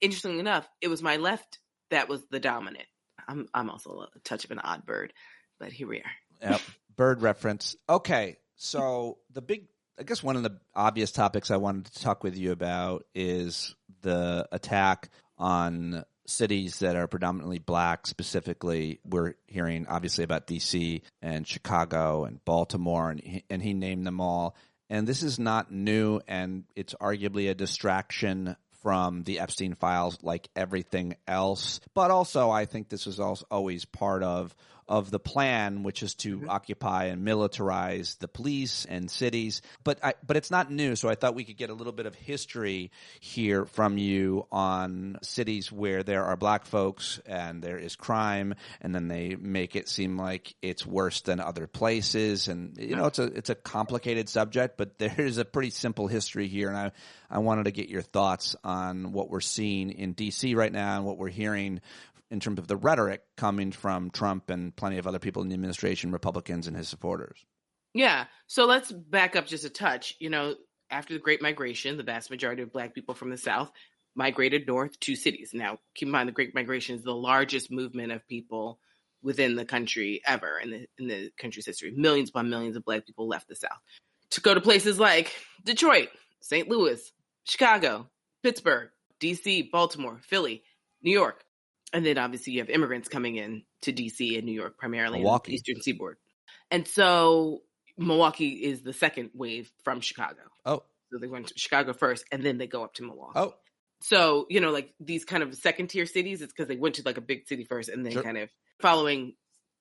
interestingly enough, it was my left that was the dominant. I'm also a touch of an odd bird, but here we are. Yep. Bird reference. Okay. So I guess one of the obvious topics I wanted to talk with you about is the attack on cities that are predominantly black. Specifically, we're hearing obviously about D.C. and Chicago and Baltimore, and he named them all. And this is not new, and it's arguably a distraction from the Epstein files like everything else. But also, I think this was also always part of of the plan, which is to occupy and militarize the police and cities. But it's not new, so I thought we could get a little bit of history here from you on cities where there are black folks and there is crime, and then they make it seem like it's worse than other places. And it's a complicated subject, but there's a pretty simple history here, and I wanted to get your thoughts on what we're seeing in D.C. right now and what we're hearing in terms of the rhetoric coming from Trump and plenty of other people in the administration, Republicans and his supporters. Yeah. So let's back up just a touch. After the Great Migration, the vast majority of black people from the South migrated north to cities. Now, keep in mind, the Great Migration is the largest movement of people within the country ever in the country's history. Millions upon millions of black people left the South to go to places like Detroit, St. Louis, Chicago, Pittsburgh, D.C., Baltimore, Philly, New York. And then obviously you have immigrants coming in to D.C. and New York, primarily Milwaukee. In the Eastern Seaboard. And so Milwaukee is the second wave from Chicago. Oh. So they went to Chicago first, and then they go up to Milwaukee. Oh. So, like these kind of second-tier cities, it's because they went to like a big city first and then kind of following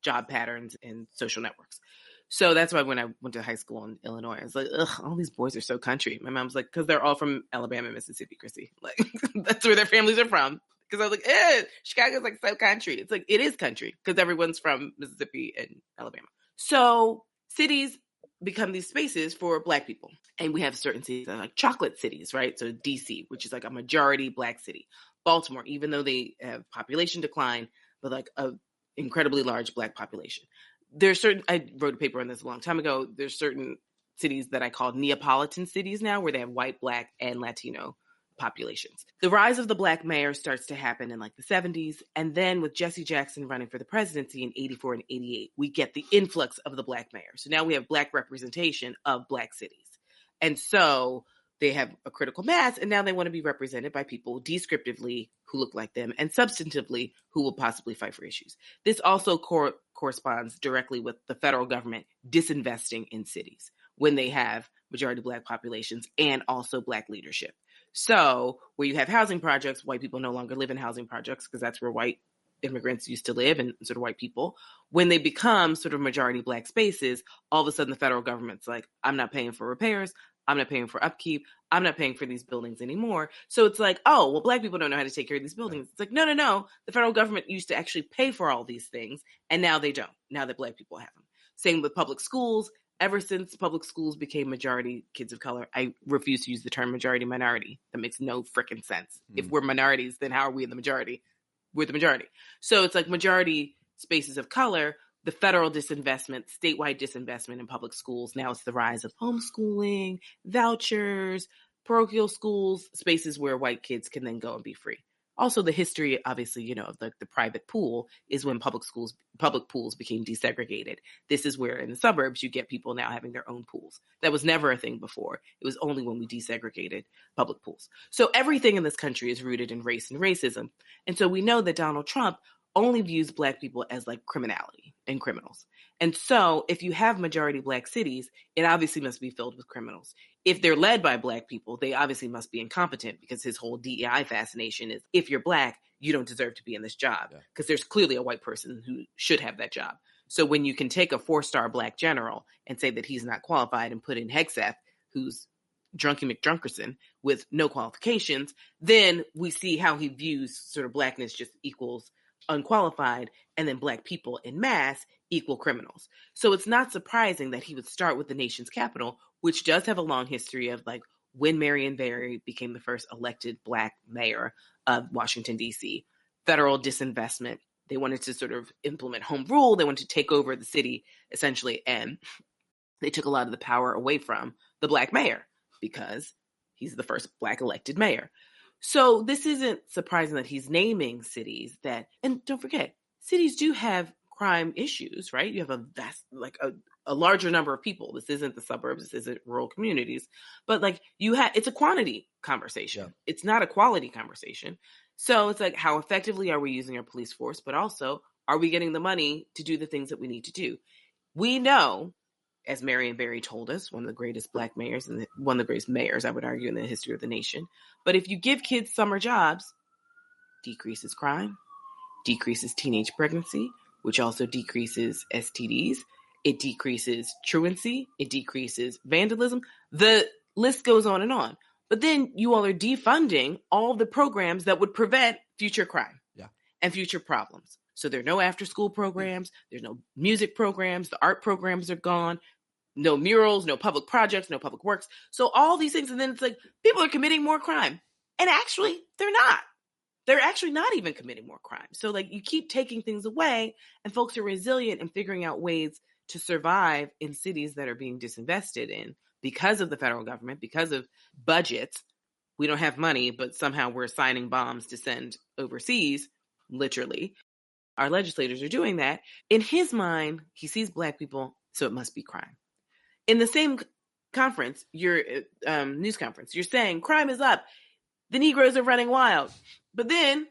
job patterns and social networks. So that's why when I went to high school in Illinois, I was like, ugh, all these boys are so country. My mom's like, because they're all from Alabama and Mississippi, Chrissy. Like, that's where their families are from. Because I was like, Chicago's like so country. It's like, it is country because everyone's from Mississippi and Alabama. So cities become these spaces for black people. And we have certain cities that are like chocolate cities, right? So DC, which is like a majority black city. Baltimore, even though they have population decline, but like a incredibly large black population. There's certain, I wrote a paper on this a long time ago. There's certain cities that I call Neapolitan cities now where they have white, black, and Latino populations. The rise of the black mayor starts to happen in like the 70s. And then with Jesse Jackson running for the presidency in 84 and 88, we get the influx of the black mayor. So now we have black representation of black cities. And so they have a critical mass, and now they want to be represented by people descriptively who look like them and substantively who will possibly fight for issues. This also corresponds directly with the federal government disinvesting in cities when they have majority black populations and also black leadership. So where you have housing projects, white people no longer live in housing projects because that's where white immigrants used to live and sort of white people. When they become sort of majority black spaces, all of a sudden the federal government's like, I'm not paying for repairs. I'm not paying for upkeep. I'm not paying for these buildings anymore. So it's like, oh, well, black people don't know how to take care of these buildings. It's like, no. The federal government used to actually pay for all these things, and now they don't. Now that black people have them. Same with public schools. Ever since public schools became majority kids of color, I refuse to use the term majority minority. That makes no freaking sense. If we're minorities, then how are we in the majority? We're the majority. So it's like majority spaces of color, the federal disinvestment, statewide disinvestment in public schools. Now it's the rise of homeschooling, vouchers, parochial schools, spaces where white kids can then go and be free. Also, the history, obviously, of the private pool is when public pools became desegregated. This is where in the suburbs you get people now having their own pools. That was never a thing before. It was only when we desegregated public pools. So everything in this country is rooted in race and racism. And so we know that Donald Trump only views black people as like criminality and criminals. And so if you have majority black cities, it obviously must be filled with criminals. If they're led by black people, they obviously must be incompetent because his whole DEI fascination is if you're black, you don't deserve to be in this job because there's clearly a white person who should have that job. So when you can take a 4-star black general and say that he's not qualified and put in Hegseth, who's Drunky McDrunkerson with no qualifications, then we see how he views sort of blackness just equals unqualified, and then black people in mass equal criminals. So it's not surprising that he would start with the nation's capital, which does have a long history of like when Marion Barry became the first elected black mayor of Washington, D.C., federal disinvestment. They wanted to sort of implement home rule. They wanted to take over the city essentially. And they took a lot of the power away from the black mayor because he's the first black elected mayor. So this isn't surprising that he's naming cities that, and don't forget, cities do have crime issues, right? You have a vast, like a larger number of people. This isn't the suburbs. This isn't rural communities, but like it's a quantity conversation. Yeah. It's not a quality conversation. So it's like, how effectively are we using our police force? But also, are we getting the money to do the things that we need to do? We know, as Marion Barry told us, one of the greatest black mayors and one of the greatest mayors, I would argue, in the history of the nation. But if you give kids summer jobs, decreases crime, decreases teenage pregnancy, which also decreases STDs. It decreases truancy. It decreases vandalism. The list goes on and on. But then you all are defunding all the programs that would prevent future crime and future problems. So there are no after-school programs. There's no music programs. The art programs are gone. No murals, no public projects, no public works. So all these things. And then it's like people are committing more crime. And actually, they're not. They're actually not even committing more crime. So like you keep taking things away and folks are resilient and figuring out ways to survive in cities that are being disinvested in because of the federal government, because of budgets. We don't have money, but somehow we're assigning bombs to send overseas, literally. Our legislators are doing that. In his mind, he sees Black people, so it must be crime. In the same conference, your news conference, you're saying crime is up. The Negroes are running wild. But then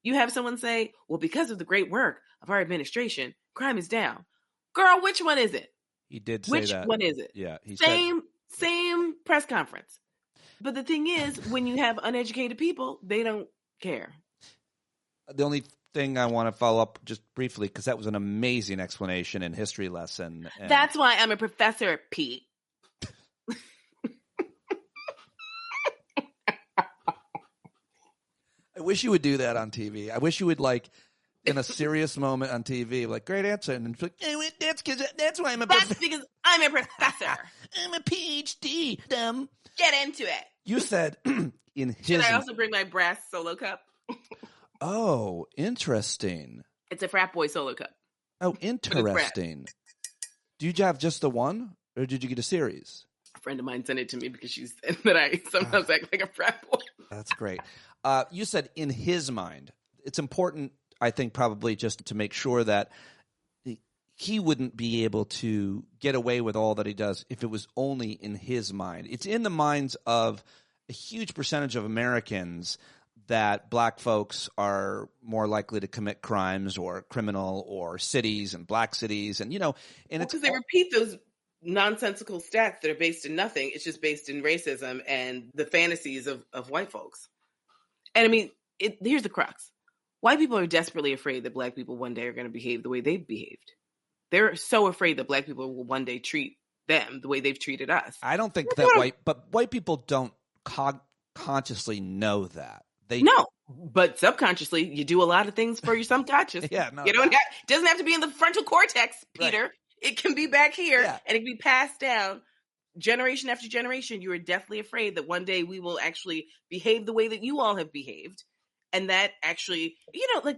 you have someone say, well, because of the great work of our administration, crime is down. Girl, which one is it? He did say which that. Which one is it? Yeah. He Same press conference. But the thing is, when you have uneducated people, they don't care. The only thing I want to follow up just briefly, because that was an amazing explanation and history lesson. And that's why I'm a professor, Pete. I wish you would do that on TV. I wish you would, like, in a serious moment on TV, like, great answer. And then, like, hey, that's why I'm a professor. That's because I'm a professor. I'm a PhD, dumb. Get into it. You said in his... Should I also bring my brass solo cup? Oh, interesting. It's a frat boy solo cup. Oh, interesting. Do you have just the one, or did you get a series? A friend of mine sent it to me because she said that I sometimes act like a frat boy. That's great. You said in his mind. It's important, I think, probably just to make sure that he wouldn't be able to get away with all that he does if it was only in his mind. It's in the minds of a huge percentage of Americans that Black folks are more likely to commit crimes or criminal, or cities and Black cities. And, and it's because they repeat those nonsensical stats that are based in nothing. It's just based in racism and the fantasies of white folks. And I mean, here's the crux. White people are desperately afraid that Black people one day are going to behave the way they've behaved. They're so afraid that Black people will one day treat them the way they've treated us. I don't think that white people don't consciously know that. No, but subconsciously, you do a lot of things for your subconscious. Yeah, no, it doesn't have to be in the frontal cortex, Peter. Right. It can be back here, and it can be passed down generation after generation. You are definitely afraid that one day we will actually behave the way that you all have behaved. And that actually,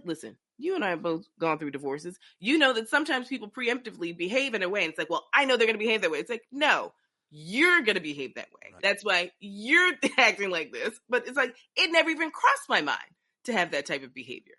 listen, you and I have both gone through divorces. You know that sometimes people preemptively behave in a way, and it's like, well, I know they're going to behave that way. It's like, no. You're going to behave that way. Right. That's why you're acting like this. But it's like, it never even crossed my mind to have that type of behavior.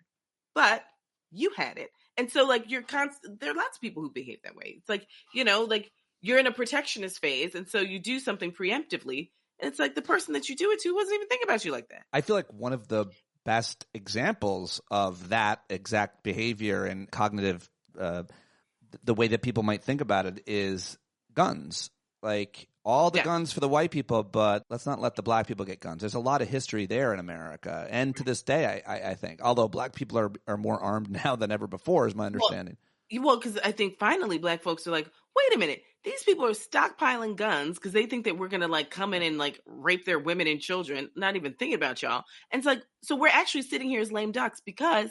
But you had it. And so, like, there are lots of people who behave that way. It's like, you're in a protectionist phase. And so you do something preemptively. And it's like the person that you do it to wasn't even thinking about you like that. I feel like one of the best examples of that exact behavior and cognitive, the way that people might think about it is guns. Like, all the guns for the white people, but let's not let the Black people get guns. There's a lot of history there in America. And to this day, I think, although Black people are more armed now than ever before, is my understanding. Well, because I think finally Black folks are like, wait a minute, these people are stockpiling guns because they think that we're going to, come in and, rape their women and children, not even thinking about y'all. And it's like, so we're actually sitting here as lame ducks because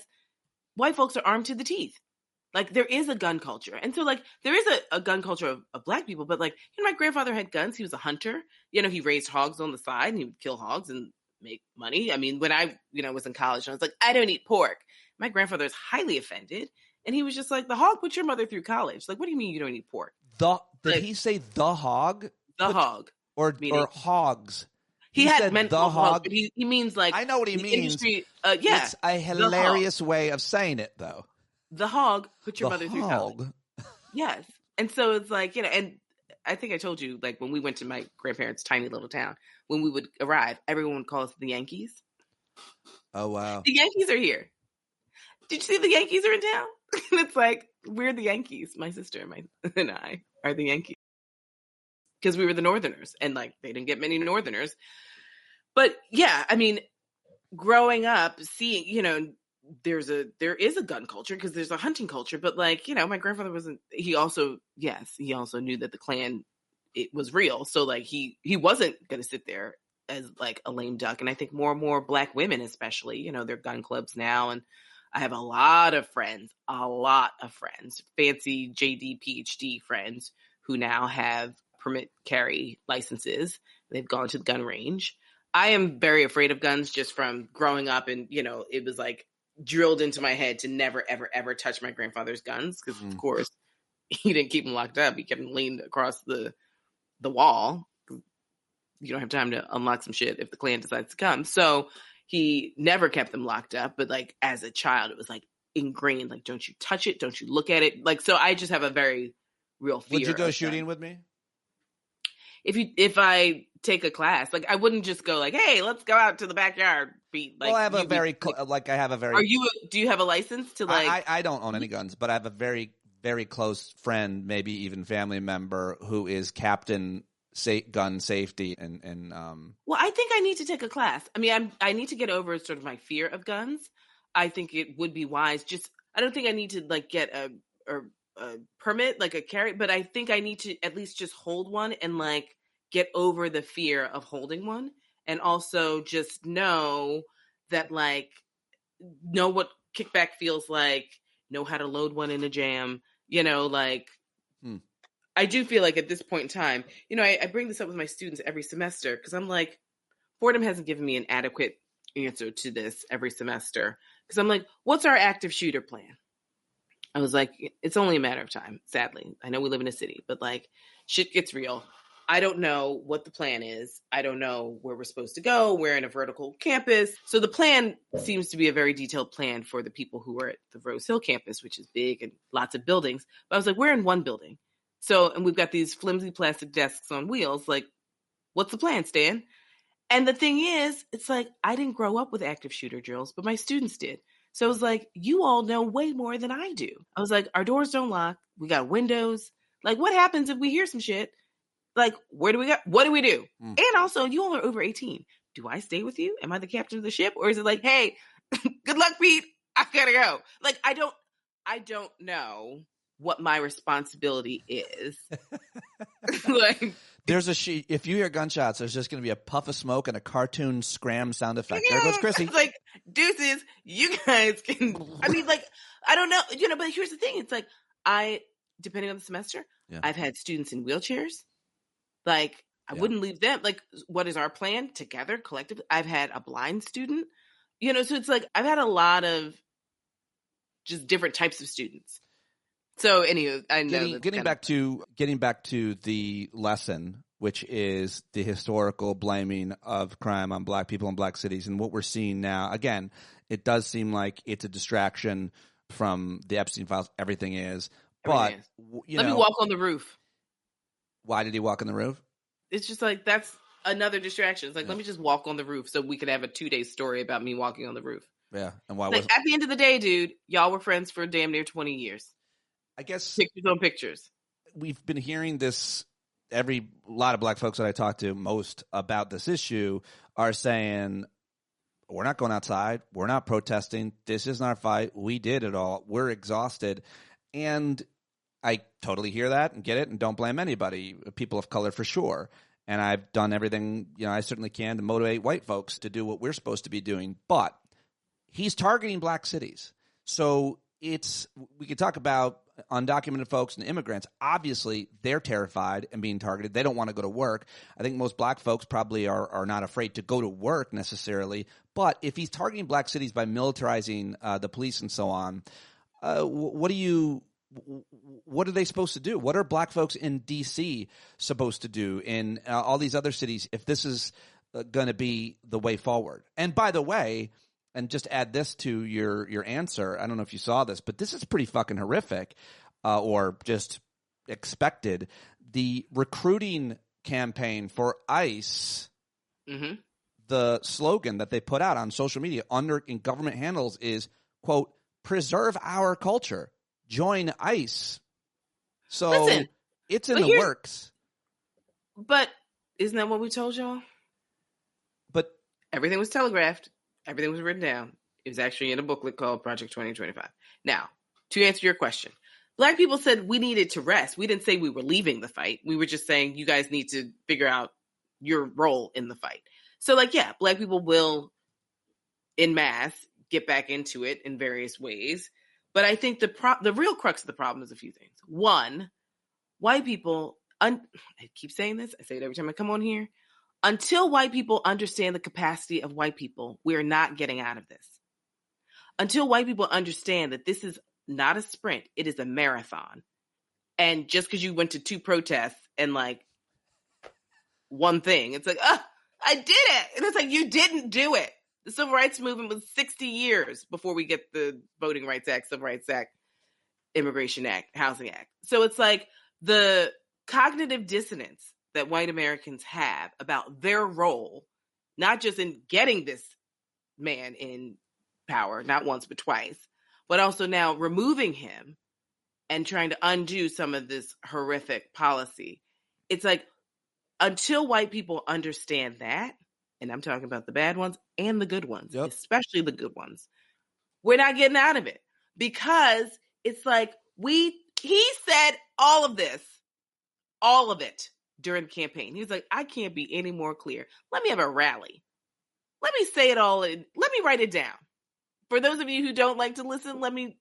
white folks are armed to the teeth. There is a gun culture. And so, there is a gun culture of Black people. But, my grandfather had guns. He was a hunter. He raised hogs on the side, and he would kill hogs and make money. I mean, when I, was in college, and I was like, I don't eat pork. My grandfather is highly offended. And he was just like, the hog put your mother through college. What do you mean you don't eat pork? Did he say the hog? The hog. Or hogs? He had said meant the hog. But he means, I know what he means. Industry, It's a hilarious way of saying it, though. The hog put your mother through college. Yes. And so it's like, and I think I told you, when we went to my grandparents' tiny little town, when we would arrive, everyone would call us the Yankees. Oh, wow. The Yankees are here. Did you see the Yankees are in town? And it's like, we're the Yankees. My sister and I are the Yankees. Because we were the Northerners. And, they didn't get many Northerners. But, yeah, I mean, growing up, seeing, there is a gun culture because there's a hunting culture, but like, my grandfather he also knew that the Klan, it was real. So like he wasn't going to sit there as like a lame duck. And I think more and more Black women, especially, they're gun clubs now. And I have a lot of friends, fancy JD, PhD friends who now have permit carry licenses. They've gone to the gun range. I am very afraid of guns just from growing up, and it was like drilled into my head to never, ever, ever touch my grandfather's guns because, of course, he didn't keep them locked up. He kept them leaned across the wall. You don't have time to unlock some shit if the Klan decides to come. So he never kept them locked up. But like as a child, it was like ingrained. Like, don't you touch it? Don't you look at it? Like, so I just have a very real fear. Would you go shooting with me? If I take a class, like I wouldn't just go like, hey, let's go out to the backyard. Like, well, I have a very do you have a license to like? I don't own any guns, but I have a very, very close friend, maybe even family member, who is captain gun safety and Well, I think I need to take a class. I mean, I need to get over sort of my fear of guns. I think it would be wise. I don't think I need to like get a permit, like a carry, but I think I need to at least just hold one and like get over the fear of holding one, and also just know that like know what kickback feels like, know how to load one in a jam, like. I do feel like at this point in time, I bring this up with my students every semester because I'm like, Fordham hasn't given me an adequate answer to this every semester. Because I'm like, what's our active shooter plan? I was like, it's only a matter of time, sadly. I know we live in a city, but like shit gets real. I don't know what the plan is. I don't know where we're supposed to go. We're in a vertical campus. So the plan seems to be a very detailed plan for the people who are at the Rose Hill campus, which is big and lots of buildings. But I was like, we're in one building. So, and we've got these flimsy plastic desks on wheels. Like, what's the plan, Stan? And the thing is, it's like, I didn't grow up with active shooter drills, but my students did. So I was like, you all know way more than I do. I was like, our doors don't lock. We got windows. Like, what happens if we hear some shit? Like, where do we go? What do we do? And also, you all are over 18. Do I stay with you? Am I the captain of the ship? Or is it like, hey, good luck, Pete. I gotta go. Like, I don't know what my responsibility is. Like, there's if you hear gunshots, there's just going to be a puff of smoke and a cartoon scram sound effect. There goes Chrissy. It's like, deuces, you guys can, I mean, like, I don't know, but here's the thing. It's like, depending on the semester, I've had students in wheelchairs. Like, I wouldn't leave them. Like, what is our plan together, collectively? I've had a blind student, so it's like, I've had a lot of just different types of students. So anyway, I know getting back to the lesson, which is the historical blaming of crime on Black people in Black cities, and what we're seeing now. Again, it does seem like it's a distraction from the Epstein files. Everything is, but let me walk on the roof. Why did he walk on the roof? It's just like that's another distraction. It's like let me just walk on the roof so we could have a 2-day story about me walking on the roof. Yeah, and why? Like at the end of the day, dude, y'all were friends for damn near 20 years. I guess pictures on pictures. We've been hearing this. A lot of Black folks that I talk to most about this issue are saying, we're not going outside. We're not protesting. This isn't our fight. We did it all. We're exhausted. And I totally hear that and get it and don't blame anybody, people of color for sure. And I've done everything, I certainly can to motivate white folks to do what we're supposed to be doing. But he's targeting Black cities. So we could talk about undocumented folks and immigrants. Obviously, they're terrified and being targeted. They don't want to go to work. I think most Black folks probably are not afraid to go to work necessarily. But if he's targeting Black cities by militarizing the police and so on, what are they supposed to do? What are Black folks in D.C. supposed to do in all these other cities if this is going to be the way forward? And by the way, and just add this to your answer, I don't know if you saw this, but this is pretty fucking horrific or just expected. The recruiting campaign for ICE, the slogan that they put out on social media in government handles is, quote, preserve our culture. Join ICE. So listen, it's in the works. But isn't that what we told y'all? But everything was telegraphed. Everything was written down. It was actually in a booklet called Project 2025. Now, to answer your question, Black people said we needed to rest. We didn't say we were leaving the fight. We were just saying you guys need to figure out your role in the fight. So, like, yeah, Black people will, en masse, get back into it in various ways. But I think the real crux of the problem is a few things. One, white people, I keep saying this, I say it every time I come on here, until white people understand the capacity of white people, we are not getting out of this. Until white people understand that this is not a sprint, it is a marathon. And just because you went to 2 protests and like one thing, it's like, I did it. And it's like, you didn't do it. The Civil Rights Movement was 60 years before we get the Voting Rights Act, Civil Rights Act, Immigration Act, Housing Act. So it's like the cognitive dissonance that white Americans have about their role, not just in getting this man in power, not once but twice, but also now removing him and trying to undo some of this horrific policy. It's like, until white people understand that, and I'm talking about the bad ones and the good ones, especially the good ones, we're not getting out of it. Because it's like, he said all of it during the campaign. He's like, I can't be any more clear. Let me have a rally. Let me say it all. Let me write it down. For those of you who don't like to listen, let me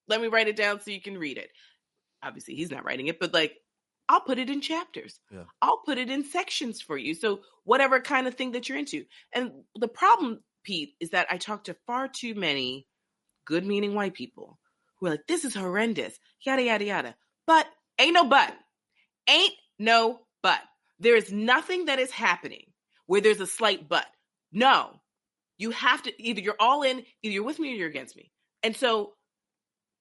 write it down so you can read it. Obviously, he's not writing it, but like, I'll put it in chapters. Yeah. I'll put it in sections for you. So whatever kind of thing that you're into. And the problem, Pete, is that I talk to far too many good-meaning white people who are like, this is horrendous, yada, yada, yada. But ain't no but. Ain't no but. There is nothing that is happening where there's a slight but. No. You have to, either you're all in, either you're with me or you're against me. And so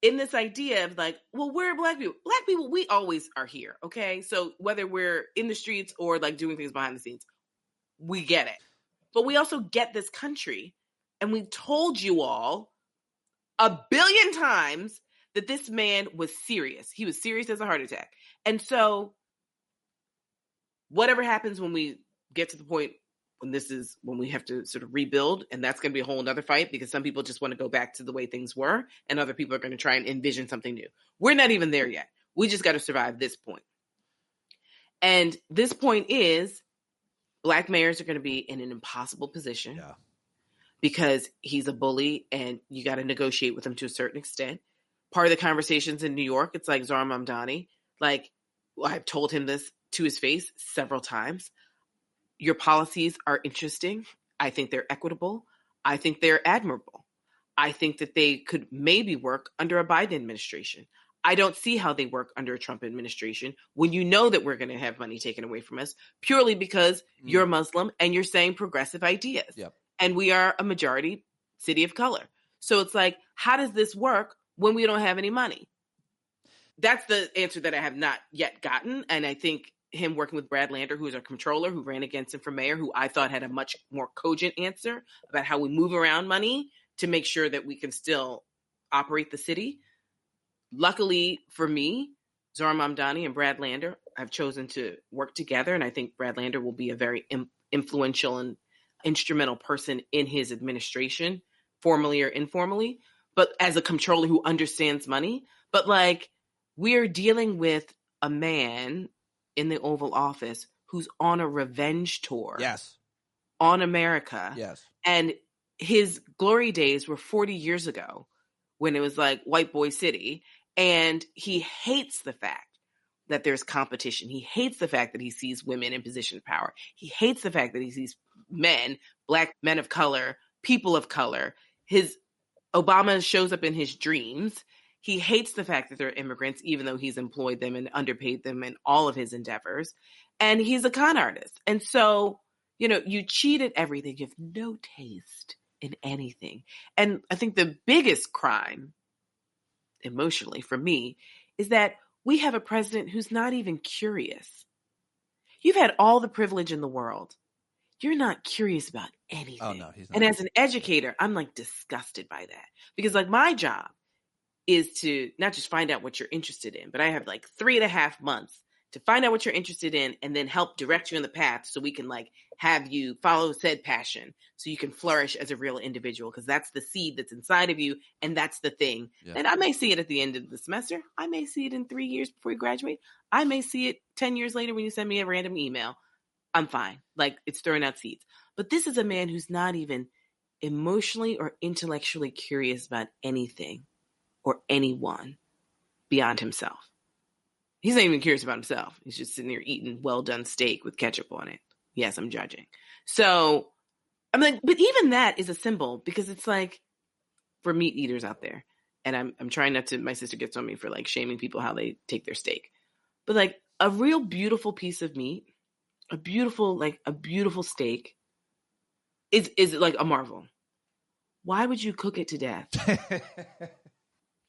in this idea of like, well, we're Black people, we always are here, okay? So whether we're in the streets or like doing things behind the scenes, we get it. But we also get this country, and we've told you all 1 billion times that this man was serious. He was serious as a heart attack. And so whatever happens when we get to the point when we have to sort of rebuild, and that's going to be a whole nother fight, because some people just want to go back to the way things were, and other people are going to try and envision something new. We're not even there yet. We just got to survive this point. And this point is Black mayors are going to be in an impossible position because he's a bully, and you got to negotiate with him to a certain extent. Part of the conversations in New York, it's like Zohran Mamdani, like, I've told him this to his face several times. Your policies are interesting. I think they're equitable. I think they're admirable. I think that they could maybe work under a Biden administration. I don't see how they work under a Trump administration when you know that we're going to have money taken away from us purely because you're Muslim and you're saying progressive ideas. Yep. And we are a majority city of color. So it's like, how does this work when we don't have any money? That's the answer that I have not yet gotten. And I think him working with Brad Lander, who is our controller, who ran against him for mayor, who I thought had a much more cogent answer about how we move around money to make sure that we can still operate the city. Luckily for me, Zohran Mamdani and Brad Lander have chosen to work together. And I think Brad Lander will be a very influential and instrumental person in his administration, formally or informally, but as a controller who understands money. But like, we're dealing with a man in the Oval Office who's on a revenge tour. Yes. On America. Yes. And his glory days were 40 years ago when it was like white boy city. And he hates the fact that there's competition. He hates the fact that he sees women in position of power. He hates the fact that he sees men, Black men of color, people of color. Obama shows up in his dreams. He hates the fact that they're immigrants, even though he's employed them and underpaid them in all of his endeavors. And he's a con artist. And so, you cheat at everything. You have no taste in anything. And I think the biggest crime, emotionally for me, is that we have a president who's not even curious. You've had all the privilege in the world. You're not curious about anything. Oh, no, he's not. And as an educator, I'm like disgusted by that. Because like my job is to not just find out what you're interested in, but I have like 3.5 months to find out what you're interested in and then help direct you in the path so we can like have you follow said passion so you can flourish as a real individual, because that's the seed that's inside of you and that's the thing. Yeah. And I may see it at the end of the semester. I may see it in 3 years before you graduate. I may see it 10 years later when you send me a random email. I'm fine. Like, it's throwing out seeds. But this is a man who's not even emotionally or intellectually curious about anything or anyone beyond himself. He's not even curious about himself. He's just sitting there eating well-done steak with ketchup on it. Yes, I'm judging. So I'm like, but even that is a symbol, because it's like, for meat eaters out there, and I'm trying not to, my sister gets on me for like shaming people how they take their steak. But like a real beautiful piece of meat, a beautiful steak is like a marvel. Why would you cook it to death?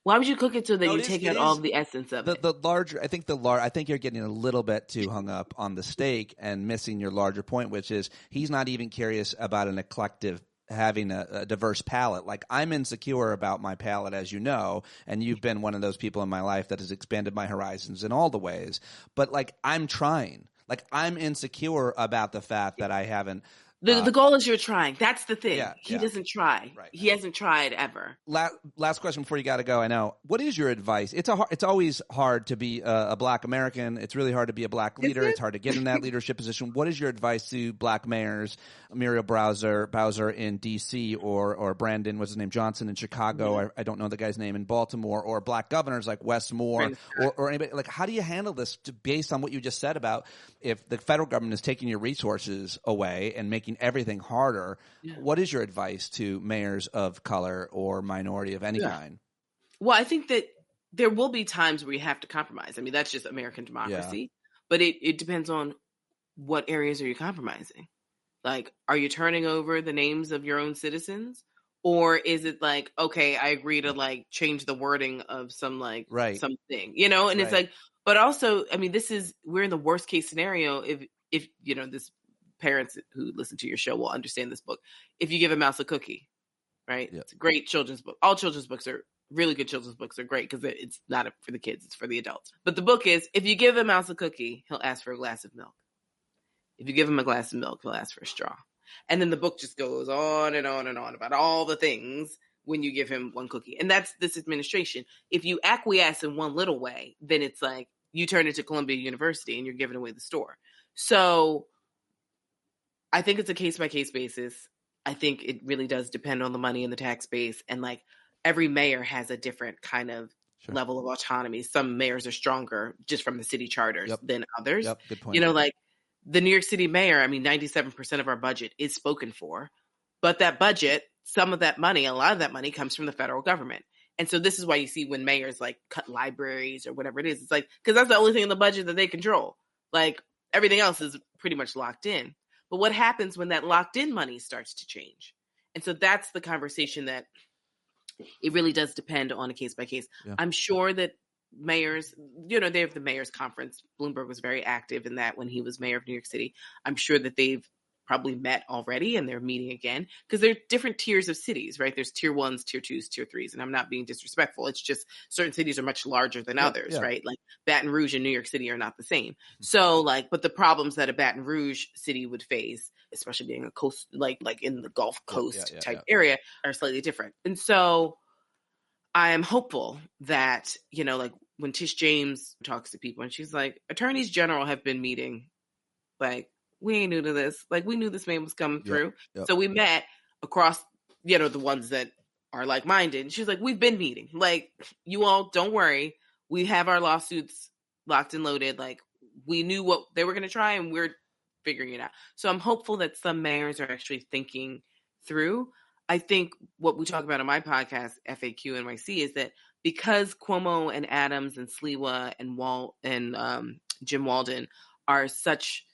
Why would you cook it so that you take out all of the essence of it? I think you're getting a little bit too hung up on the steak and missing your larger point, which is he's not even curious about an eclectic, having a diverse palate. Like, I'm insecure about my palate, as you know, and you've been one of those people in my life that has expanded my horizons in all the ways. But like, I'm trying. Like, I'm insecure about the fact that I haven't. The goal is you're trying. That's the thing. He doesn't try. Right. He hasn't tried ever. Last question before you got to go. I know. What is your advice? It's always hard to be a Black American. It's really hard to be a Black leader. It's hard to get in that leadership position. What is your advice to Black mayors, Muriel Bowser in D.C. or Brandon, what's his name, Johnson in Chicago? Yeah. I don't know the guy's name, in Baltimore, or Black governors like Wes Moore or anybody. Like, how do you handle this based on what you just said about if the federal government is taking your resources away and making everything harder? Yeah. What is your advice to mayors of color or minority of any kind? Well, I think that there will be times where you have to compromise. I mean, that's just American democracy. But it depends on what areas are you compromising. Like, are you turning over the names of your own citizens? Or is it like, okay, I agree to like change the wording of some like something, you know? And it's like, but also, I mean, we're in the worst case scenario if you know, this parents who listen to your show will understand this book. If you give a mouse a cookie, right? It's a great children's book. All children's books are really good. Children's books are great because it's not for the kids, it's for the adults. But the book is, if you give a mouse a cookie, he'll ask for a glass of milk. If you give him a glass of milk, he'll ask for a straw. And then the book just goes on and on and on about all the things when you give him one cookie. And that's this administration. If you acquiesce in one little way, then it's like you turn into Columbia University and you're giving away the store. So I think it's a case-by-case basis. I think it really does depend on the money and the tax base. And like, every mayor has a different kind of level of autonomy. Some mayors are stronger just from the city charters than others. Good point. You know, like the New York City mayor, I mean, 97% of our budget is spoken for. But that budget, some of that money, a lot of that money comes from the federal government. And so this is why you see when mayors like cut libraries or whatever it is, it's like, because that's the only thing in the budget that they control. Like, everything else is pretty much locked in. But what happens when that locked in money starts to change? And so that's the conversation that it really does depend on a case by case. Yeah. I'm sure that mayors, you know, they have the mayor's conference. Bloomberg was very active in that when he was mayor of New York City. I'm sure that they've probably met already and they're meeting again, because there are different tiers of cities, right? There's tier 1s, tier 2s, tier 3s. And I'm not being disrespectful. It's just certain cities are much larger than others, right? Like Baton Rouge and New York City are not the same. Mm-hmm. So like, but the problems that a Baton Rouge city would face, especially being a coast, like in the Gulf Coast type area, are slightly different. And so I am hopeful that, you know, like when Tish James talks to people and she's like, attorneys general have been meeting, like, we ain't new to this. Like, we knew this man was coming through. Yep. So we met across, you know, the ones that are like-minded. And she's like, we've been meeting. Like, you all don't worry. We have our lawsuits locked and loaded. Like, we knew what they were going to try and we're figuring it out. So I'm hopeful that some mayors are actually thinking through. I think what we talk about on my podcast, FAQ NYC, is that because Cuomo and Adams and Sliwa and Jim Walden are such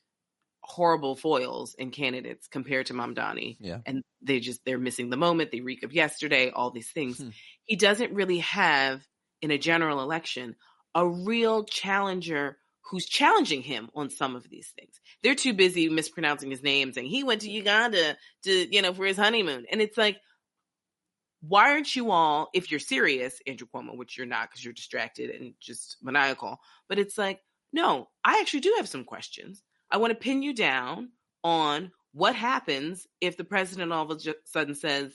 horrible foils and candidates compared to Mamdani, and they're missing the moment, they reek of yesterday, all these things. He doesn't really have, in a general election, a real challenger who's challenging him on some of these things. They're too busy mispronouncing his name, saying he went to Uganda to, you know, for his honeymoon. And it's like, why aren't you all, if you're serious, Andrew Cuomo, which you're not because you're distracted and just maniacal, but it's like, no, I actually do have some questions. I want to pin you down on what happens if the president all of a sudden says,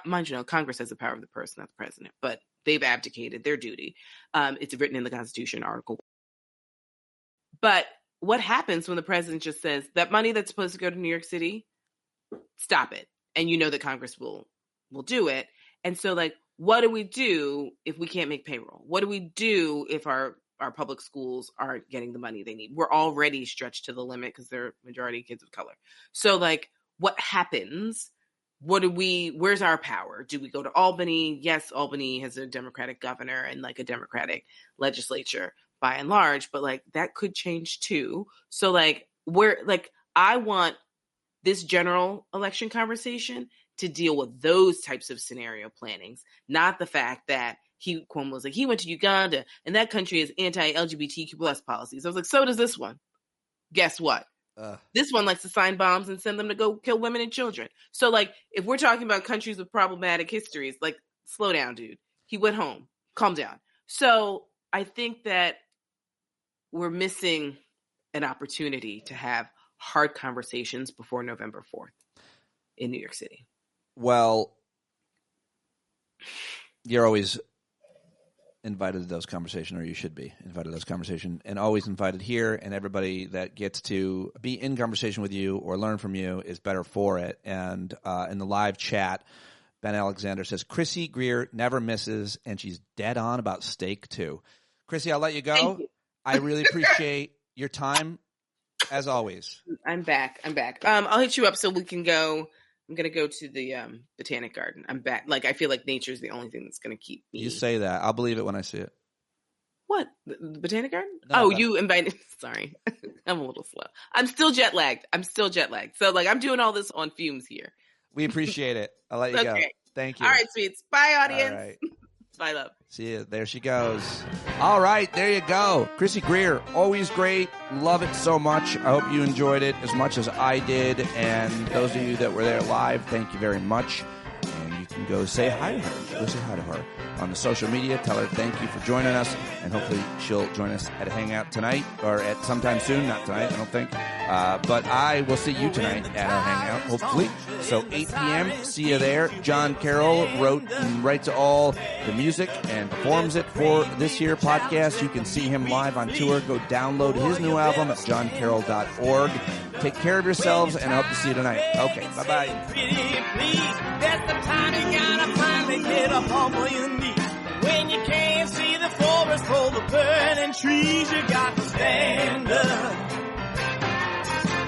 mind you, Congress has the power of the purse, not the president, but they've abdicated their duty. It's written in the Constitution, Article. But what happens when the president just says that money that's supposed to go to New York City, stop it? And you know that Congress will do it. And so, like, what do we do if we can't make payroll? What do we do if our public schools aren't getting the money they need? We're already stretched to the limit because they're majority kids of color. So, like, what happens? Where's our power? Do we go to Albany? Yes, Albany has a Democratic governor and like a Democratic legislature by and large, but like that could change too. So like I want this general election conversation to deal with those types of scenario plannings, not the fact that Cuomo was like, he went to Uganda and that country has anti-LGBTQ plus policies. I was like, so does this one. Guess what? This one likes to sign bombs and send them to go kill women and children. So, like, if we're talking about countries with problematic histories, like, slow down, dude. He went home. Calm down. So, I think that we're missing an opportunity to have hard conversations before November 4th in New York City. Well, you're always invited to those conversations, or you should be invited to those conversations, and always invited here, and everybody that gets to be in conversation with you or learn from you is better for it. And in the live chat, Ben Alexander says, Chrissy Greer never misses, and she's dead on about steak too. Chrissy, I'll let you go. Thank you. I really appreciate your time, as always. I'm back. I'll hit you up so we can go. I'm going to go to the Botanic Garden. I'm back. Like, I feel like nature is the only thing that's going to keep me. You say that. I'll believe it when I see it. What? The Botanic Garden? No, you invited. Sorry. I'm a little slow. I'm still jet lagged. So, like, I'm doing all this on fumes here. We appreciate it. I'll let you go. Thank you. All right, sweets. Bye, audience. All right. Bye, love. See you. There she goes. All right, there you go. Chrissy Greer, always great. Love it so much. I hope you enjoyed it as much as I did. And those of you that were there live, thank you very much. And you can go say hi to her. Go say hi to her on the social media. Tell her thank you for joining us. And hopefully she'll join us at a hangout tonight or at sometime soon. Not tonight, I don't think. But I will see you tonight at our hangout, hopefully. So 8 p.m., see you there. John Carroll writes all the music and performs it for this here podcast. You can see him live on tour. Go download his new album at johncarroll.org. Take care of yourselves, and I hope to see you tonight. Okay, bye-bye. That's the time you gotta finally get up off of your knees. When you can't see the forest for the burning trees, you got to stand up.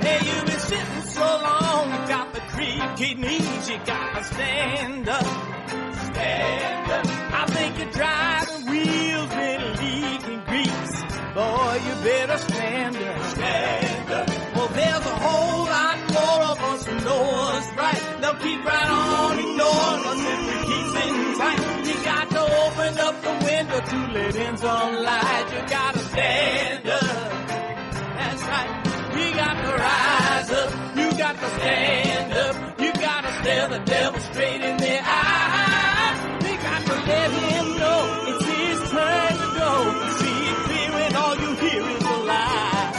Hey, you've been sitting so long, you got the creaky knees, you got to stand up. Stand up. I think you're driving wheels with leaking grease. Boy, you better stand up. Stand up. Well, there's a whole lot more of us who know what's right. They'll keep right on ignoring us if we keep sitting tight. You got to open up the window to let in some light. You got to stand up. That's right. We got to rise up. You got to stand up. You got to stare the devil straight in the eye. We got to let him know it's his turn to go. See it clear when all you hear is a lie.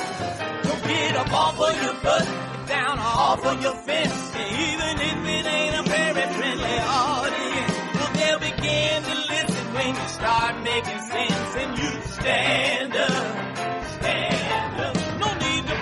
Don't get up off of your butt, down off of your fence. Even if it ain't a very friendly audience, well, they'll begin to listen when you start making sense. And you stand up. Stand up.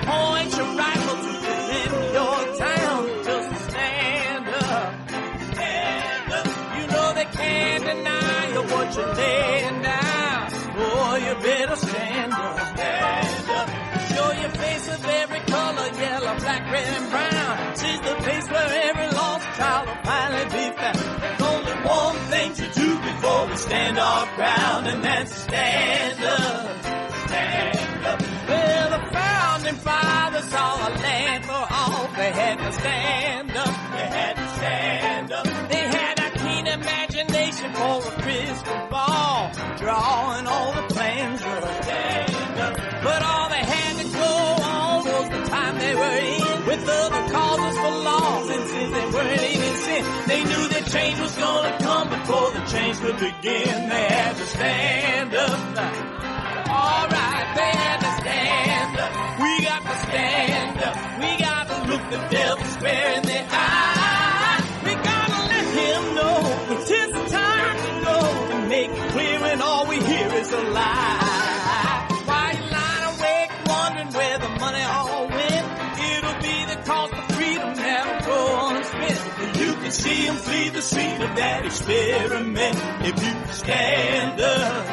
Point your rifle to defend your town. Just stand up. Stand up. You know they can't deny you what you're laying down. Boy, you better stand up. Stand up. Show your face of every color, yellow, black, red, and brown. She's the place where every lost child will finally be found. There's only one thing to do before we stand our ground, and that's stand up. Stand up. Well, the founding fathers saw a land for all. They had to stand up. They had to stand up. They had a keen imagination for a crystal ball, drawing all the plans of stand up. But all they had to go on was the time they were in, with other causes for laws, and since they weren't even sin, they knew that change was gonna come before the change could begin. They had to stand up. All right, they had to stand up. stand up. We gotta look the devil square in the eye. We gotta let him know it's his time to go and make it clear when all we hear is a lie. Why you lying awake wondering where the money all went? It'll be the cost of freedom never go unspent. You can see him flee the scene of that experiment if you stand up.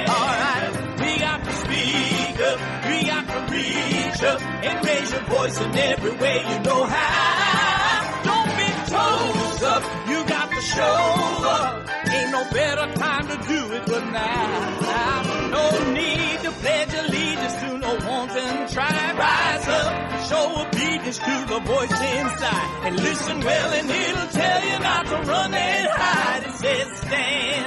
Alright, we got to speak up, we got to reach up and raise your voice in every way you know how. Don't be toes up, you got to show up. Ain't no better time to do it but now. No need to pledge allegiance to no wanton tribe. Rise up, show obedience to the voice inside, and listen well and it'll tell you not to run and hide. It says stand